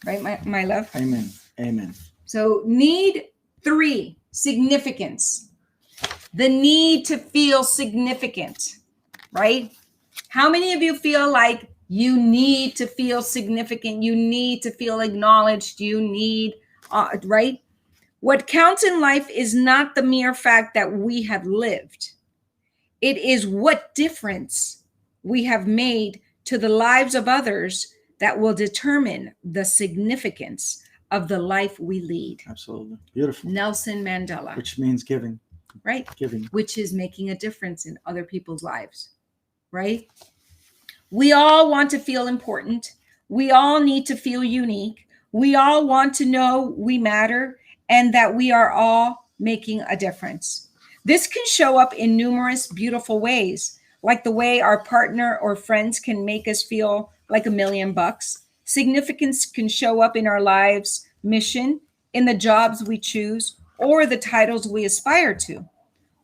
Right, my love? Amen. Amen. So need 3, significance. The need to feel significant, right? How many of you feel like you need to feel significant? You need to feel acknowledged. You need, right? What counts in life is not the mere fact that we have lived. It is what difference we have made to the lives of others that will determine the significance of the life we lead. Absolutely. Beautiful. Nelson Mandela. Which means giving. Right? Giving. Which is making a difference in other people's lives. Right? We all want to feel important. We all need to feel unique. We all want to know we matter and that we are all making a difference. This can show up in numerous beautiful ways, like the way our partner or friends can make us feel like $1,000,000. Significance can show up in our lives' mission, in the jobs we choose, or the titles we aspire to.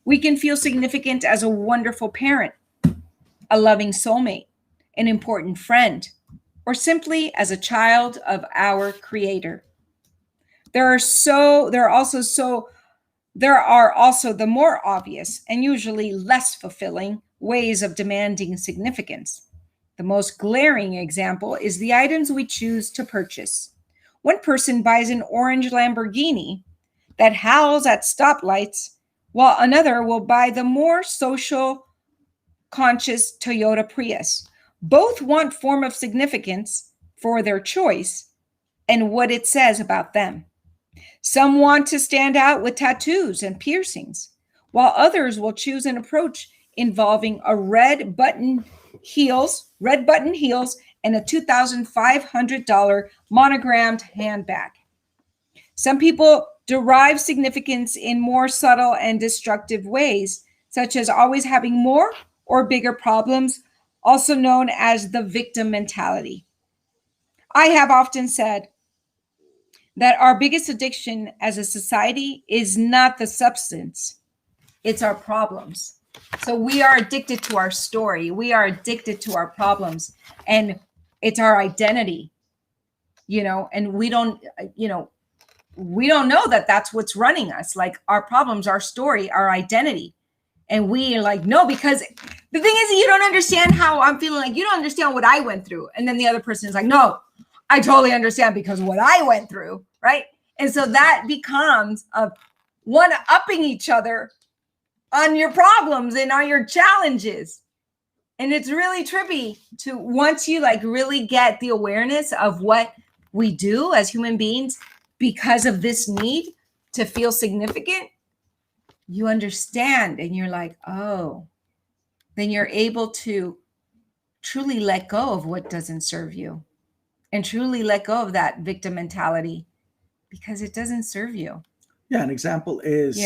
We can feel significant as a wonderful parent, a loving soulmate, an important friend, or simply as a child of our Creator. There are also the more obvious and usually less fulfilling ways of demanding significance. The most glaring example is the items we choose to purchase. One person buys an orange Lamborghini that howls at stoplights, while another will buy the more social conscious Toyota Prius. Both want form of significance for their choice and what it says about them. Some want to stand out with tattoos and piercings, while others will choose an approach involving a red button heels, and a $2,500 monogrammed handbag. Some people derive significance in more subtle and destructive ways, such as always having more or bigger problems, also known as the victim mentality. I have often said that our biggest addiction as a society is not the substance, it's our problems. So we are addicted to our story. We are addicted to our problems, and it's our identity, and we don't know that that's what's running us. Like our problems, our story, our identity. And we are like, no, because the thing is, you don't understand how I'm feeling. Like you don't understand what I went through. And then the other person is like, no, I totally understand because of what I went through. Right. And so that becomes a one-upping each other on your problems and on your challenges. And it's really trippy to once you like really get the awareness of what we do as human beings because of this need to feel significant, you understand and you're like, oh, then you're able to truly let go of what doesn't serve you and truly let go of that victim mentality because it doesn't serve you. Yeah, an example is,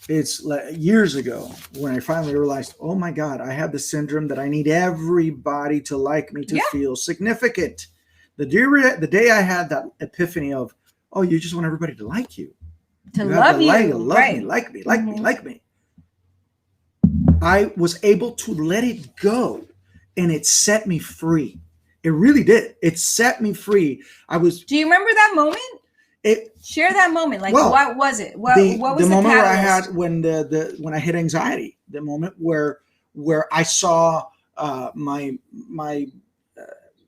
it's like years ago when I finally realized, oh my God, I have the syndrome that I need everybody to like me to feel significant. The day I had that epiphany of, oh, you just want everybody to like you. To love you. Like me. I was able to let it go and it set me free. It really did. It set me free. Do you remember that moment? Share that moment. Like, what was it? What was the moment where I had when I hit anxiety? The moment where I saw my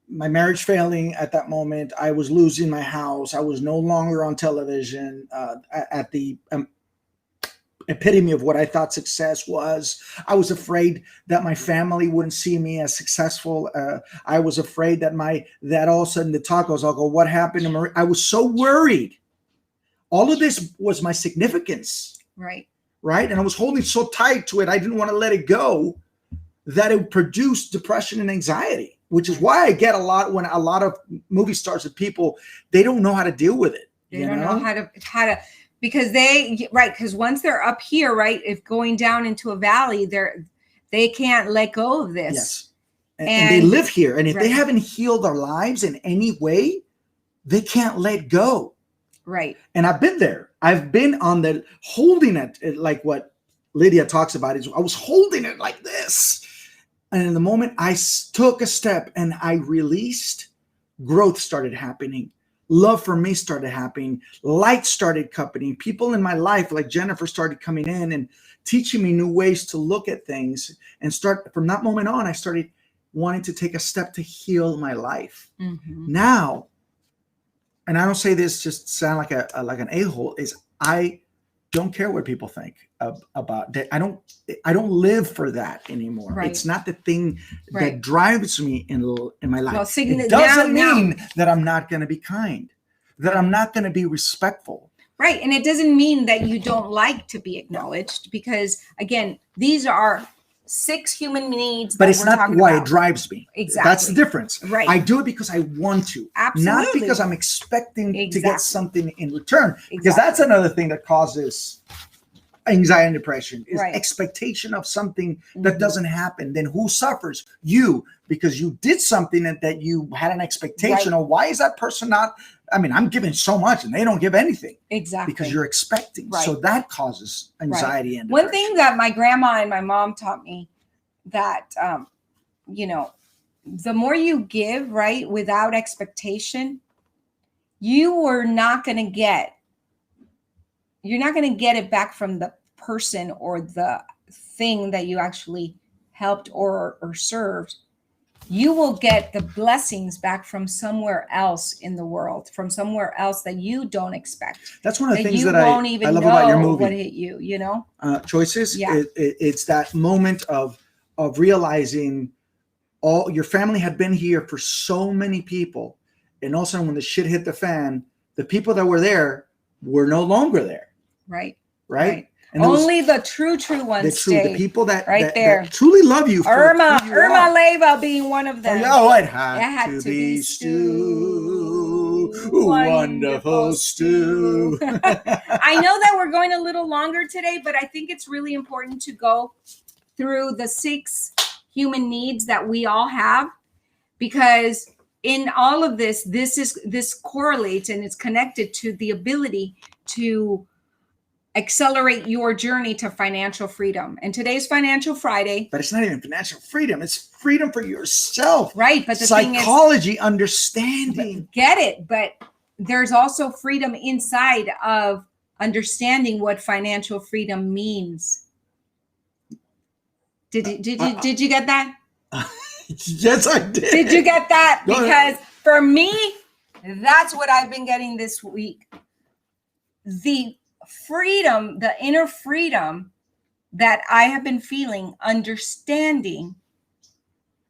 marriage failing. At that moment, I was losing my house. I was no longer on television. At the epitome of what I thought success was. I was afraid that my family wouldn't see me as successful. I was afraid that all of a sudden the talk goes, I'll go, what happened to Marie? I was so worried All of this was my significance, Right. right? And I was holding so tight to it, I didn't want to let it go, that it produced depression and anxiety, which is why I get a lot when a lot of movie stars and people, they don't know how to deal with it. They don't know how to, because because once they're up here, right, if going down into a valley, they can't let go of this. Yes. And they live here. And if they haven't healed their lives in any way, they can't let go. Right. And I've been there. I've been on the holding it, like what Lydia talks about, is I was holding it like this. And in the moment I took a step and I released, growth started happening. Love for me started happening. Light started coming. People in my life, like Jennifer, started coming in and teaching me new ways to look at things. And from that moment on, I started wanting to take a step to heal my life. Mm-hmm. Now, and I don't say this just to sound like an a-hole, is I don't care what people think about that. I don't live for that anymore. Right. It's not the thing that drives me in my life. Well, it doesn't mean that I'm not going to be kind, that I'm not going to be respectful. Right. And it doesn't mean that you don't like to be acknowledged, because again, these are 6 human needs. But it's not why it drives me. Exactly. That's the difference. Right. I do it because I want to. Absolutely. Not because I'm expecting to get something in return. Because that's another thing that causes anxiety and depression, is expectation of something that doesn't happen. Then who suffers? You, because you did something that you had an expectation of. Why is that person not? I mean, I'm giving so much and they don't give anything. Exactly. Because you're expecting. Right. So that causes anxiety and depression. One thing that my grandma and my mom taught me, that, the more you give, right, without expectation, you're not going to get it back from the person or the thing that you actually helped or served. You will get the blessings back from somewhere else in the world, from somewhere else that you don't expect. That's one of the things that I love about your movie. What hit you, Choices. Yeah. It's that moment of realizing all your family had been here for so many people, and all of a sudden when the shit hit the fan, the people that were there were no longer there. Right. And only the true ones stay. The people that there that truly love you. Irma Leyva being one of them. Oh, it had to be Stu. Wonderful Stu. I know that we're going a little longer today, but I think it's really important to go through the 6 human needs that we all have, because in all of this correlates and it's connected to the ability to accelerate your journey to financial freedom. And today's Financial Friday. But it's not even financial freedom. It's freedom for yourself. Right. But the psychology, understanding. Get it. But there's also freedom inside of understanding what financial freedom means. Did you get that? Yes, I did. Did you get that? Because for me, that's what I've been getting this week. The freedom, the inner freedom that I have been feeling, understanding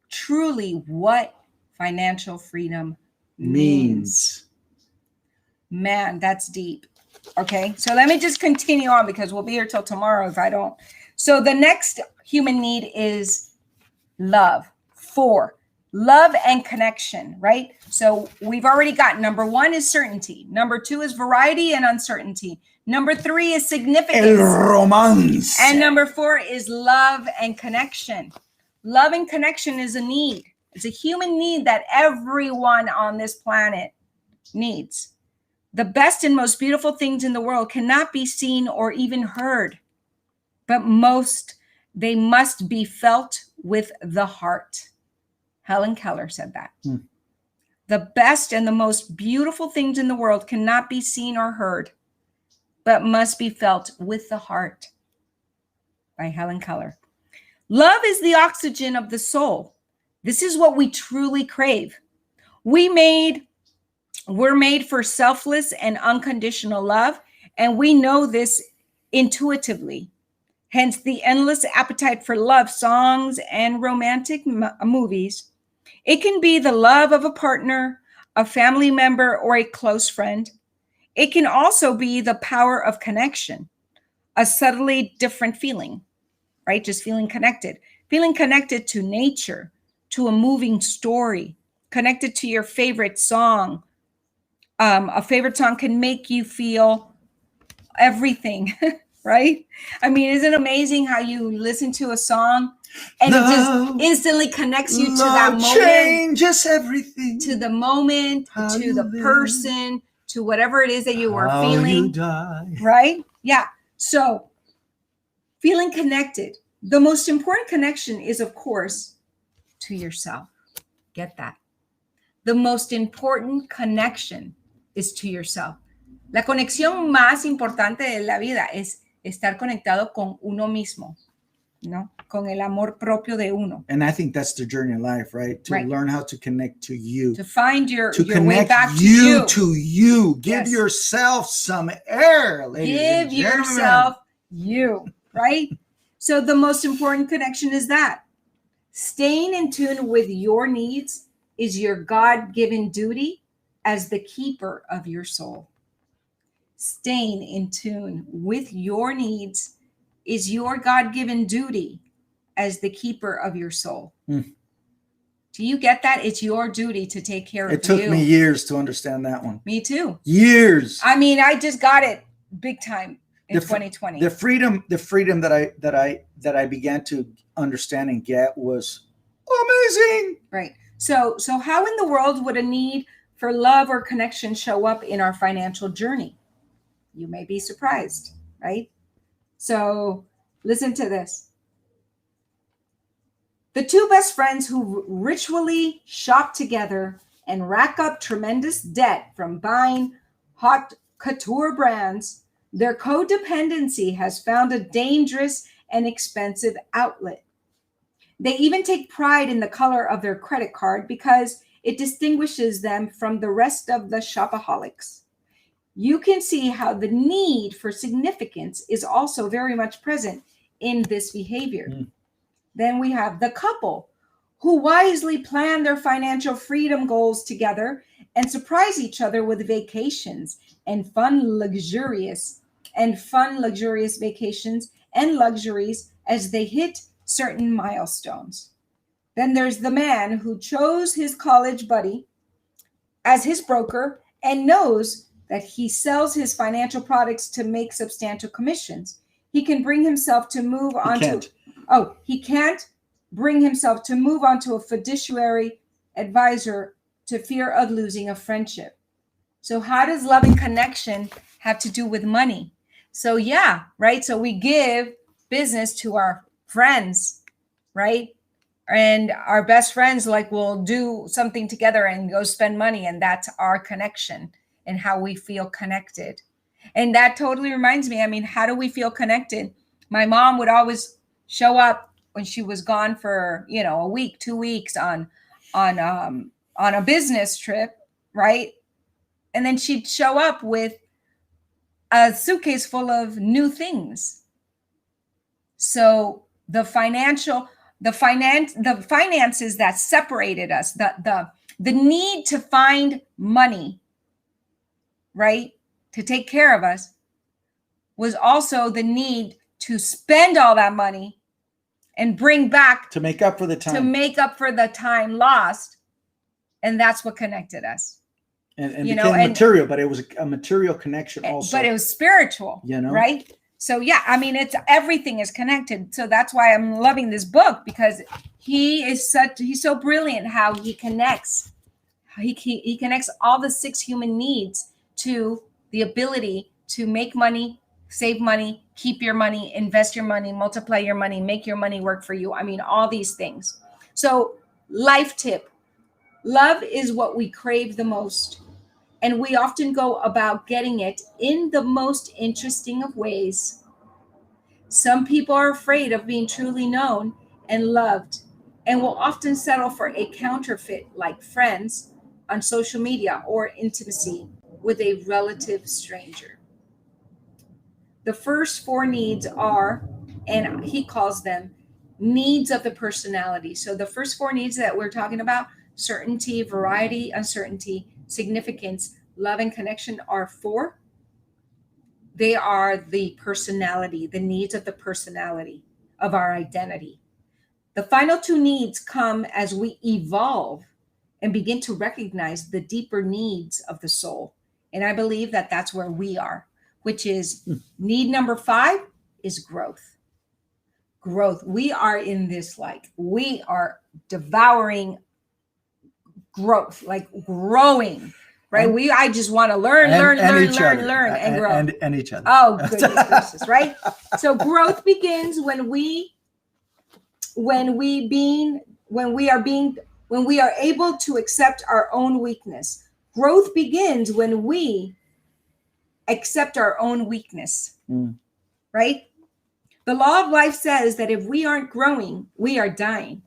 truly what financial freedom means. Man, that's deep. Okay, so let me just continue on, because we'll be here till tomorrow if I don't. So the next human need is love. 4, love and connection, right? So we've already got number 1 is certainty. Number 2 is variety and uncertainty. Number 3 is significance. El romance. And number 4 is love and connection. Love and connection is a need. It's a human need that everyone on this planet needs. The best and most beautiful things in the world cannot be seen or even heard, but they must be felt with the heart. Helen Keller said that. The best and the most beautiful things in the world cannot be seen or heard, but must be felt with the heart. By Helen Keller. Love is the oxygen of the soul. This is what we truly crave. We're made for selfless and unconditional love, and we know this intuitively. Hence the endless appetite for love songs and romantic movies. It can be the love of a partner, a family member, or a close friend. It can also be the power of connection, a subtly different feeling, right? Just feeling connected to nature, to a moving story, connected to your favorite song. A favorite song can make you feel everything, right? I mean, isn't it amazing how you listen to a song and it just instantly connects you to that moment? Changes everything. To the moment, to the person, to whatever it is that you were feeling. You die. Right? Yeah. So feeling connected. The most important connection is, of course, to yourself. Get that. The most important connection is to yourself. La conexión más importante de la vida es estar conectado con uno mismo, ¿no? Con el amor propio de uno. And I think that's the journey of life, right? To learn how to connect to you. To find your way back to you. To you. Give yourself some air, ladies and gentlemen. Give yourself you, right? So the most important connection is that. Staying in tune with your needs is your God-given duty as the keeper of your soul. Staying in tune with your needs is your God-given duty as the keeper of your soul. Do you get that? It's your duty to take care of you. It took me years to understand that one. Me too. Years. I mean, I just got it big time in 2020. The freedom that I began to understand and get was amazing. Right. So how in the world would a need for love or connection show up in our financial journey? You may be surprised, right? So listen to this. The two best friends who ritually shop together and rack up tremendous debt from buying haute couture brands, their codependency has found a dangerous and expensive outlet. They even take pride in the color of their credit card because it distinguishes them from the rest of the shopaholics. You can see how the need for significance is also very much present in this behavior. Then we have the couple who wisely plan their financial freedom goals together and surprise each other with vacations and fun, luxurious vacations and luxuries as they hit certain milestones. Then there's the man who chose his college buddy as his broker and knows that he sells his financial products to make substantial commissions. He can bring himself to move on he can't bring himself to move on to a fiduciary advisor to fear of losing a friendship. So how does love and connection have to do with money? So yeah, right? So we give business to our friends, right? And our best friends will do something together and go spend money, and that's our connection and how we feel connected. And that totally reminds me, I mean, how do we feel connected? My mom would always show up when she was gone for, a week, 2 weeks on a business trip, right? And then she'd show up with a suitcase full of new things. So the finances that separated us, the need to find money, right, to take care of us, was also the need to spend all that money and bring back to make up for the time lost. And that's what connected us. And became material, but it was a material connection also. But it was spiritual, right? So yeah, I mean, everything is connected. So that's why I'm loving this book, because he's so brilliant how he connects. He connects all the 6 human needs to the ability to make money, save money, keep your money, invest your money, multiply your money, make your money work for you. I mean, all these things. So life tip, love is what we crave the most. And we often go about getting it in the most interesting of ways. Some people are afraid of being truly known and loved and will often settle for a counterfeit like friends on social media or intimacy with a relative stranger. The first 4 needs are, and he calls them needs of the personality. So the first 4 needs that we're talking about, certainty, variety, uncertainty, significance, love, and connection, are 4 They are the personality, the needs of the personality of our identity. The final two needs come as we evolve and begin to recognize the deeper needs of the soul. And I believe that that's where we are, which is need number 5 is growth. Growth. We are in this, like, we are devouring growth, like growing, right? I just want to learn and grow. And each other. Oh, goodness gracious, right? So growth begins when we are able to accept our own weakness. Growth begins when we accept our own weakness, right? The law of life says that if we aren't growing, we are dying.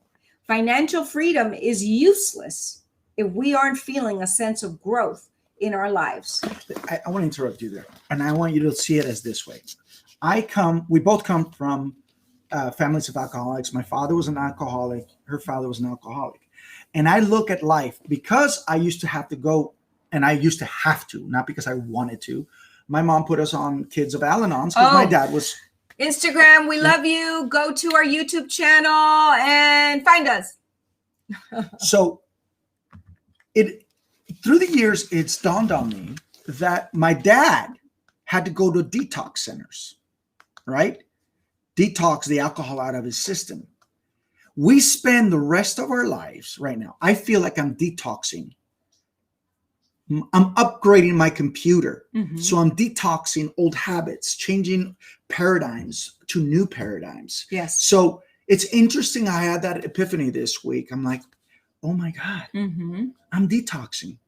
Financial freedom is useless if we aren't feeling a sense of growth in our lives. I want to interrupt you there, and I want you to see it as this way. We both come from families of alcoholics. My father was an alcoholic. Her father was an alcoholic. And I look at life, because I used to have to go, and I used to have to, not because I wanted to. My mom put us on Kids of Al-Anon's because my dad was... Instagram, we love you. Go to our YouTube channel and find us. So through the years, it's dawned on me that my dad had to go to detox centers, right? Detox the alcohol out of his system. We spend the rest of our lives right now. I feel like I'm detoxing. I'm upgrading my computer. So I'm detoxing old habits, changing paradigms to new paradigms. Yes. So it's interesting. I had that epiphany this week. I'm like, oh my God, I'm detoxing.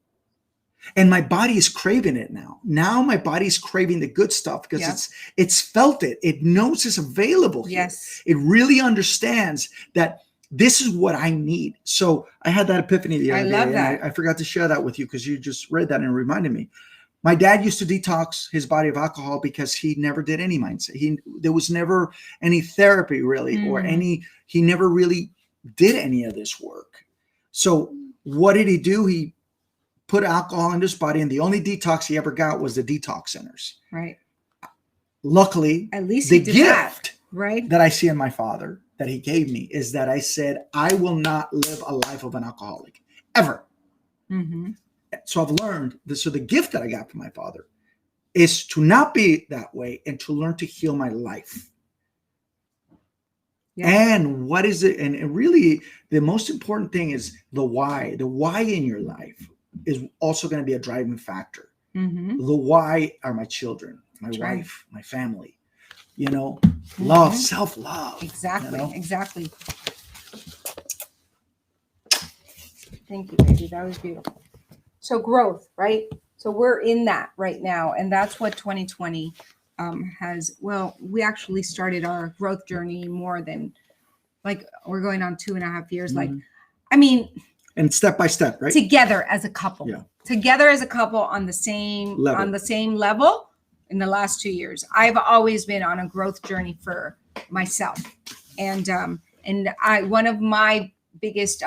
And my body is craving it now. Now my body's craving the good stuff because it's felt it. It knows it's available here. Yes. It really understands that this is what I need. So I had that epiphany the other day. Love that. And I forgot to share that with you because you just read that and reminded me. My dad used to detox his body of alcohol because he never did any mindset. There was never any therapy really, or he never really did any of this work. So what did he do? He put alcohol in his body, and the only detox he ever got was the detox centers. Right. Luckily, at least the he did gift right? that I see in my father that he gave me is that I said, I will not live a life of an alcoholic ever. So I've learned this. So the gift that I got from my father is to not be that way and to learn to heal my life. And what is it? And really, the most important thing is the why. The why in your life is also going to be a driving factor. The why are my children, my wife, my family, love, self-love. Exactly. Exactly. Thank you, baby. That was beautiful. So growth, right? So we're in that right now. And that's what 2020 has. Well, we actually started our growth journey more than, like, we're going on 2.5 years. Like, I mean, and step by step, right? Together as a couple. Yeah. Together as a couple on the same level in the last 2 years. I've always been on a growth journey for myself. And one of my biggest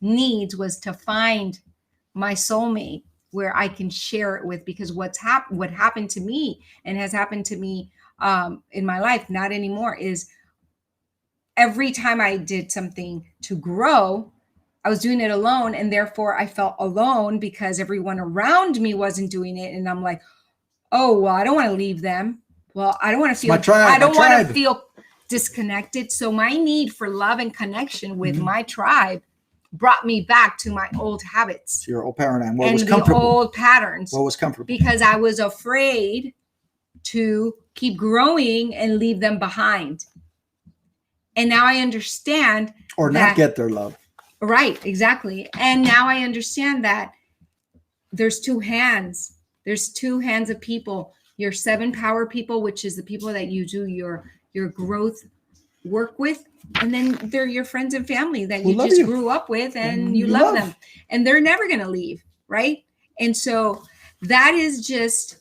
needs was to find my soulmate where I can share it with, because what happened to me and has happened to me in my life, not anymore, is every time I did something to grow, I was doing it alone, and therefore I felt alone because everyone around me wasn't doing it. And I'm like, oh, well, I don't want to leave them. Well, I don't want to feel, I don't want to feel disconnected. So my need for love and connection with my tribe brought me back to my old habits. Your old paradigm. What and was comfortable? The old patterns. What was comfortable? Because I was afraid to keep growing and leave them behind. And now I understand. Or not get their love. Right, exactly. And now I understand that there's two hands. There's two hands of people. Your 7 power people, which is the people that you do your growth work with. And then they're your friends and family that you just grew up with, and you love them. And they're never going to leave, right? And so that is just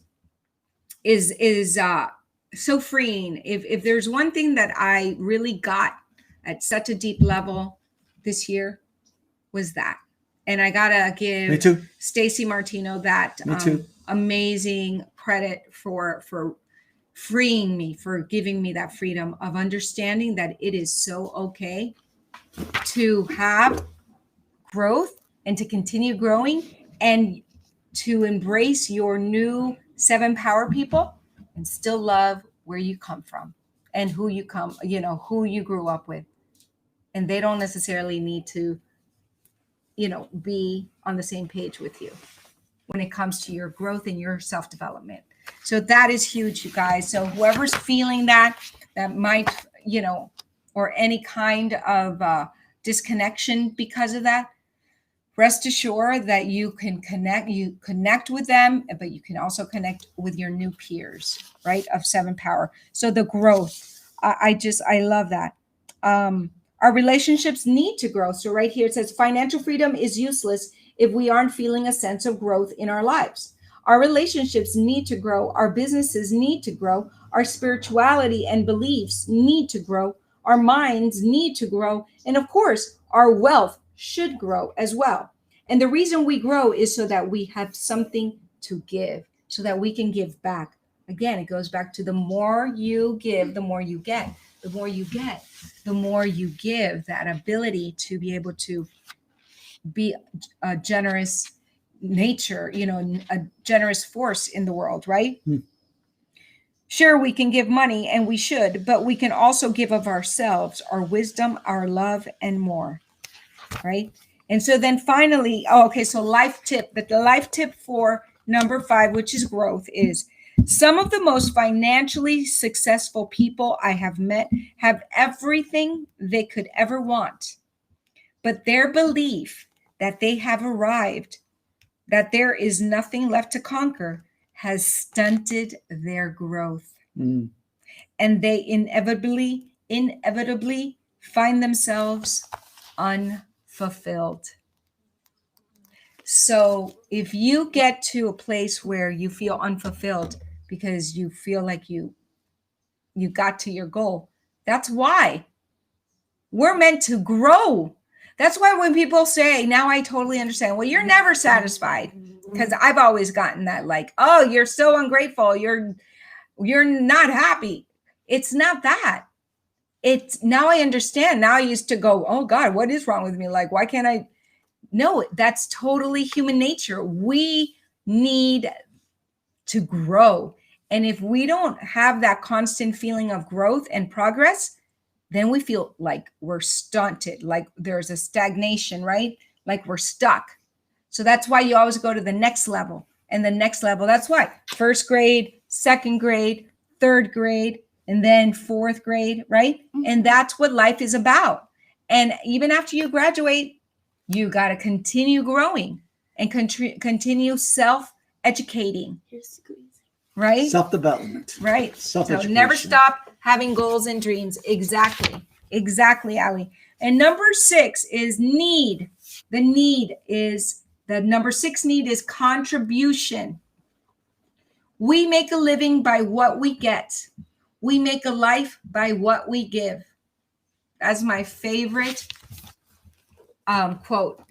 is so freeing. If there's one thing that I really got at such a deep level this year, was that. And I gotta give Stacy Martino that amazing credit for freeing me, for giving me that freedom of understanding that it is so okay to have growth and to continue growing and to embrace your new 7 power people and still love where you come from and who you who you grew up with. And they don't necessarily need to, be on the same page with you when it comes to your growth and your self-development. So that is huge, you guys. So whoever's feeling that might, or any kind of disconnection because of that, rest assured that you connect with them, but you can also connect with your new peers, right? Of 7 power. So the growth, I love that. Our relationships need to grow. So right here, it says financial freedom is useless if we aren't feeling a sense of growth in our lives. Our relationships need to grow. Our businesses need to grow. Our spirituality and beliefs need to grow. Our minds need to grow. And of course, our wealth should grow as well. And the reason we grow is so that we have something to give, so that we can give back. Again, it goes back to the more you give, the more you get. The more you get, the more you give. That ability to be able to be a generous nature, a generous force in the world, right? Sure, we can give money, and we should, but we can also give of ourselves, our wisdom, our love, and more, right? And so then finally, so life tip, but the life tip for number 5, which is growth, is some of the most financially successful people I have met have everything they could ever want, but their belief that they have arrived, that there is nothing left to conquer, has stunted their growth. And they inevitably find themselves unfulfilled. So if you get to a place where you feel unfulfilled because you feel like you got to your goal, that's why. We're meant to grow. That's why when people say, now I totally understand, well, you're never satisfied, because I've always gotten that, like, oh, you're so ungrateful, you're not happy. It's not that. It's now I understand. Now I used to go, oh God, what is wrong with me? Like, why can't I? No, that's totally human nature. We need to grow. And if we don't have that constant feeling of growth and progress, then we feel like we're stunted, like there's a stagnation, right? Like we're stuck. So that's why you always go to the next level and the next level. That's why 1st grade, 2nd grade, 3rd grade, and then 4th grade, right? And that's what life is about. And even after you graduate, you got to continue growing and continue self-educating, right? Self-development. Right. Self-education. So never stop having goals and dreams. Exactly, Ali. And number 6 is need. The number 6 need is contribution. We make a living by what we get. We make a life by what we give. That's my favorite quote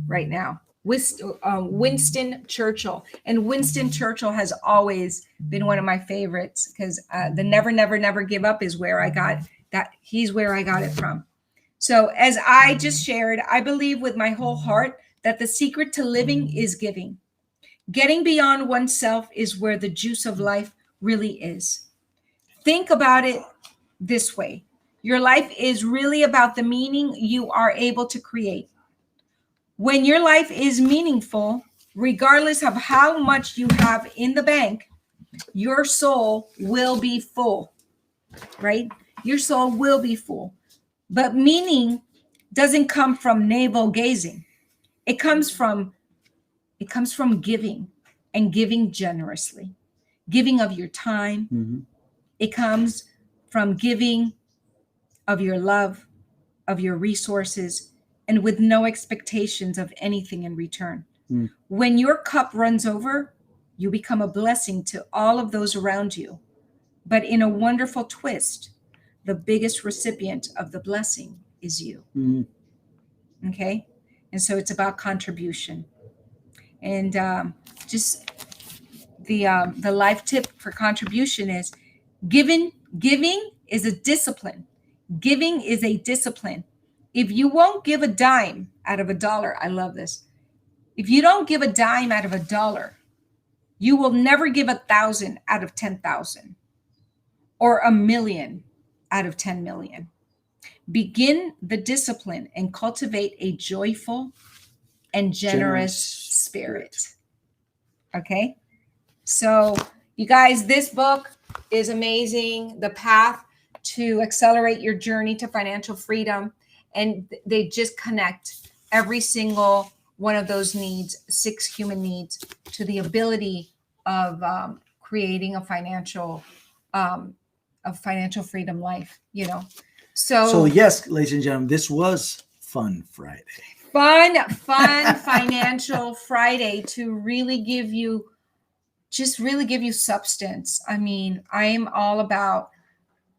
right now. Winston Churchill. And Winston Churchill has always been one of my favorites, because the never, never, never give up is where I got that. He's where I got it from. So as I just shared, I believe with my whole heart that the secret to living is giving. Getting beyond oneself is where the juice of life really is. Think about it this way. Your life is really about the meaning you are able to create. When your life is meaningful, regardless of how much you have in the bank, your soul will be full, right? Your soul will be full. But meaning doesn't come from navel gazing. It comes from giving, and giving generously, giving of your time. Mm-hmm. It comes from giving of your love, of your resources, and with no expectations of anything in return. Mm. When your cup runs over, you become a blessing to all of those around you. But in a wonderful twist, the biggest recipient of the blessing is you. Mm. Okay? And so it's about contribution. And just the life tip for contribution is Giving is a discipline. Giving is a discipline. If you won't give a dime out of $1, I love this. If you don't give a dime out of $1, you will never give 1,000 out of 10,000 or 1,000,000 out of 10 million. Begin the discipline and cultivate a joyful and generous spirit. Okay? So, you guys, this book is amazing. The Path to Accelerate Your Journey to Financial Freedom. And they just connect every single one of those needs, 6 human needs, to the ability of creating a financial freedom life, you know. So yes, ladies and gentlemen, this was Fun Friday. Fun Financial Friday to really give you substance. I mean, I am all about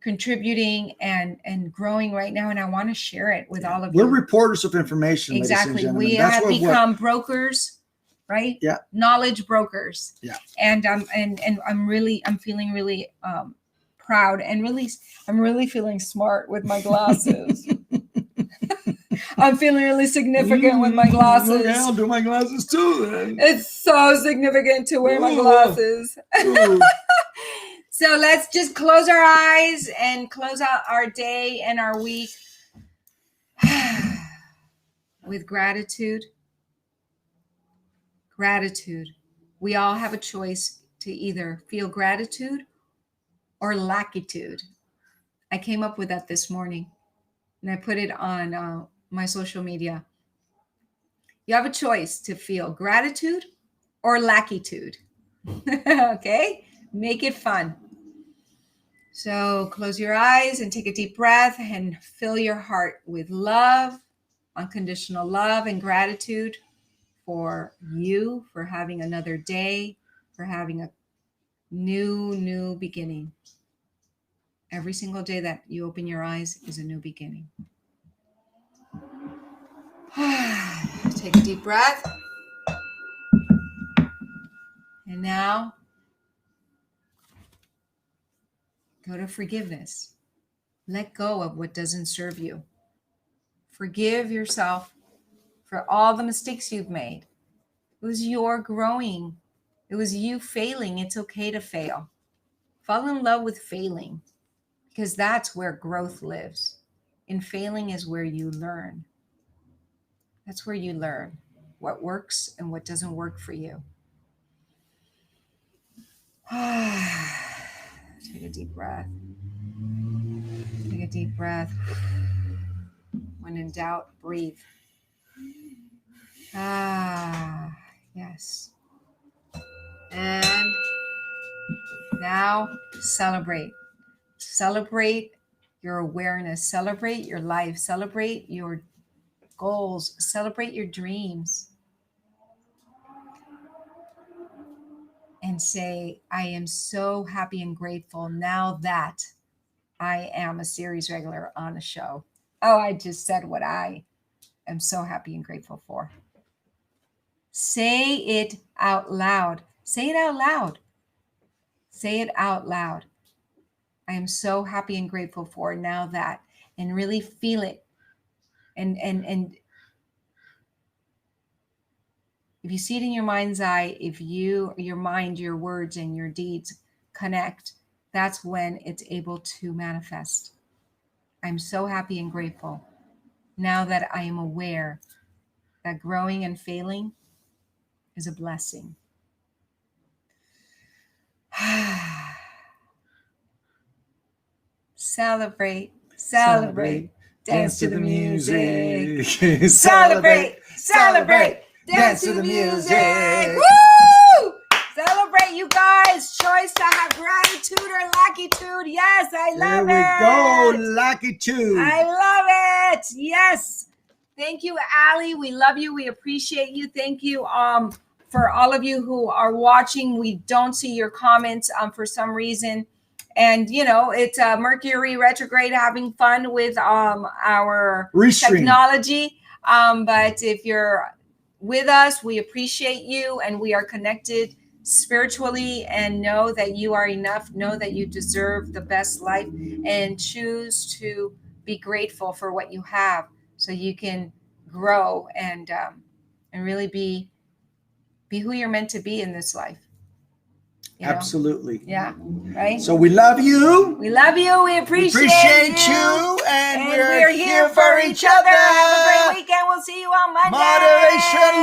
contributing and growing right now, and I want to share it with all of you. We're reporters of information. Exactly. We have become brokers, right? Yeah. Knowledge brokers. Yeah. And I'm feeling really proud, and I'm really feeling smart with my glasses. I'm feeling really significant with my glasses. Okay, I'll do my glasses too then. It's so significant to wear my glasses. So let's just close our eyes and close out our day and our week with gratitude. Gratitude. We all have a choice to either feel gratitude or lackitude. I came up with that this morning, and I put it on my social media. You have a choice to feel gratitude or lackitude. Okay? Make it fun. So close your eyes and take a deep breath and fill your heart with love, unconditional love and gratitude for you, for having another day, for having a new beginning. Every single day that you open your eyes is a new beginning. Take a deep breath. And now, go to forgiveness. Let go of what doesn't serve you. Forgive yourself for all the mistakes you've made. It was your growing. It was you failing. It's okay to fail. Fall in love with failing, because that's where growth lives. In failing is where you learn. That's where you learn what works and what doesn't work for you. Take a deep breath. Take a deep breath. When in doubt, breathe. Yes. And now celebrate. Celebrate your awareness. Celebrate your life. Celebrate your goals. Celebrate your dreams. And say, I am so happy and grateful now that I am a series regular on a show. Oh, I just said what I am so happy and grateful for. Say it out loud. Say it out loud. Say it out loud. I am so happy and grateful for now that, and really feel it. And if you see it in your mind's eye, if your mind, your words, and your deeds connect, that's when it's able to manifest. I'm so happy and grateful now that I am aware that growing and failing is a blessing. Celebrate, celebrate, dance to the music. Celebrate, celebrate, dance to the music. Woo! Celebrate, you guys. Choice to have gratitude or lackitude. Yes, I love it. There we go, lackitude. I love it. Yes. Thank you, Allie. We love you. We appreciate you. Thank you for all of you who are watching. We don't see your comments for some reason. And, you know, it's Mercury retrograde, having fun with our Restream technology. But if you're with us, we appreciate you, and we are connected spiritually and know that you are enough, know that you deserve the best life, and choose to be grateful for what you have so you can grow and really be who you're meant to be in this life. You know? Absolutely. Yeah. Right. So we love you. We love you. We appreciate you. And we're here for each other. Have a great weekend. We'll see you on Monday. Moderation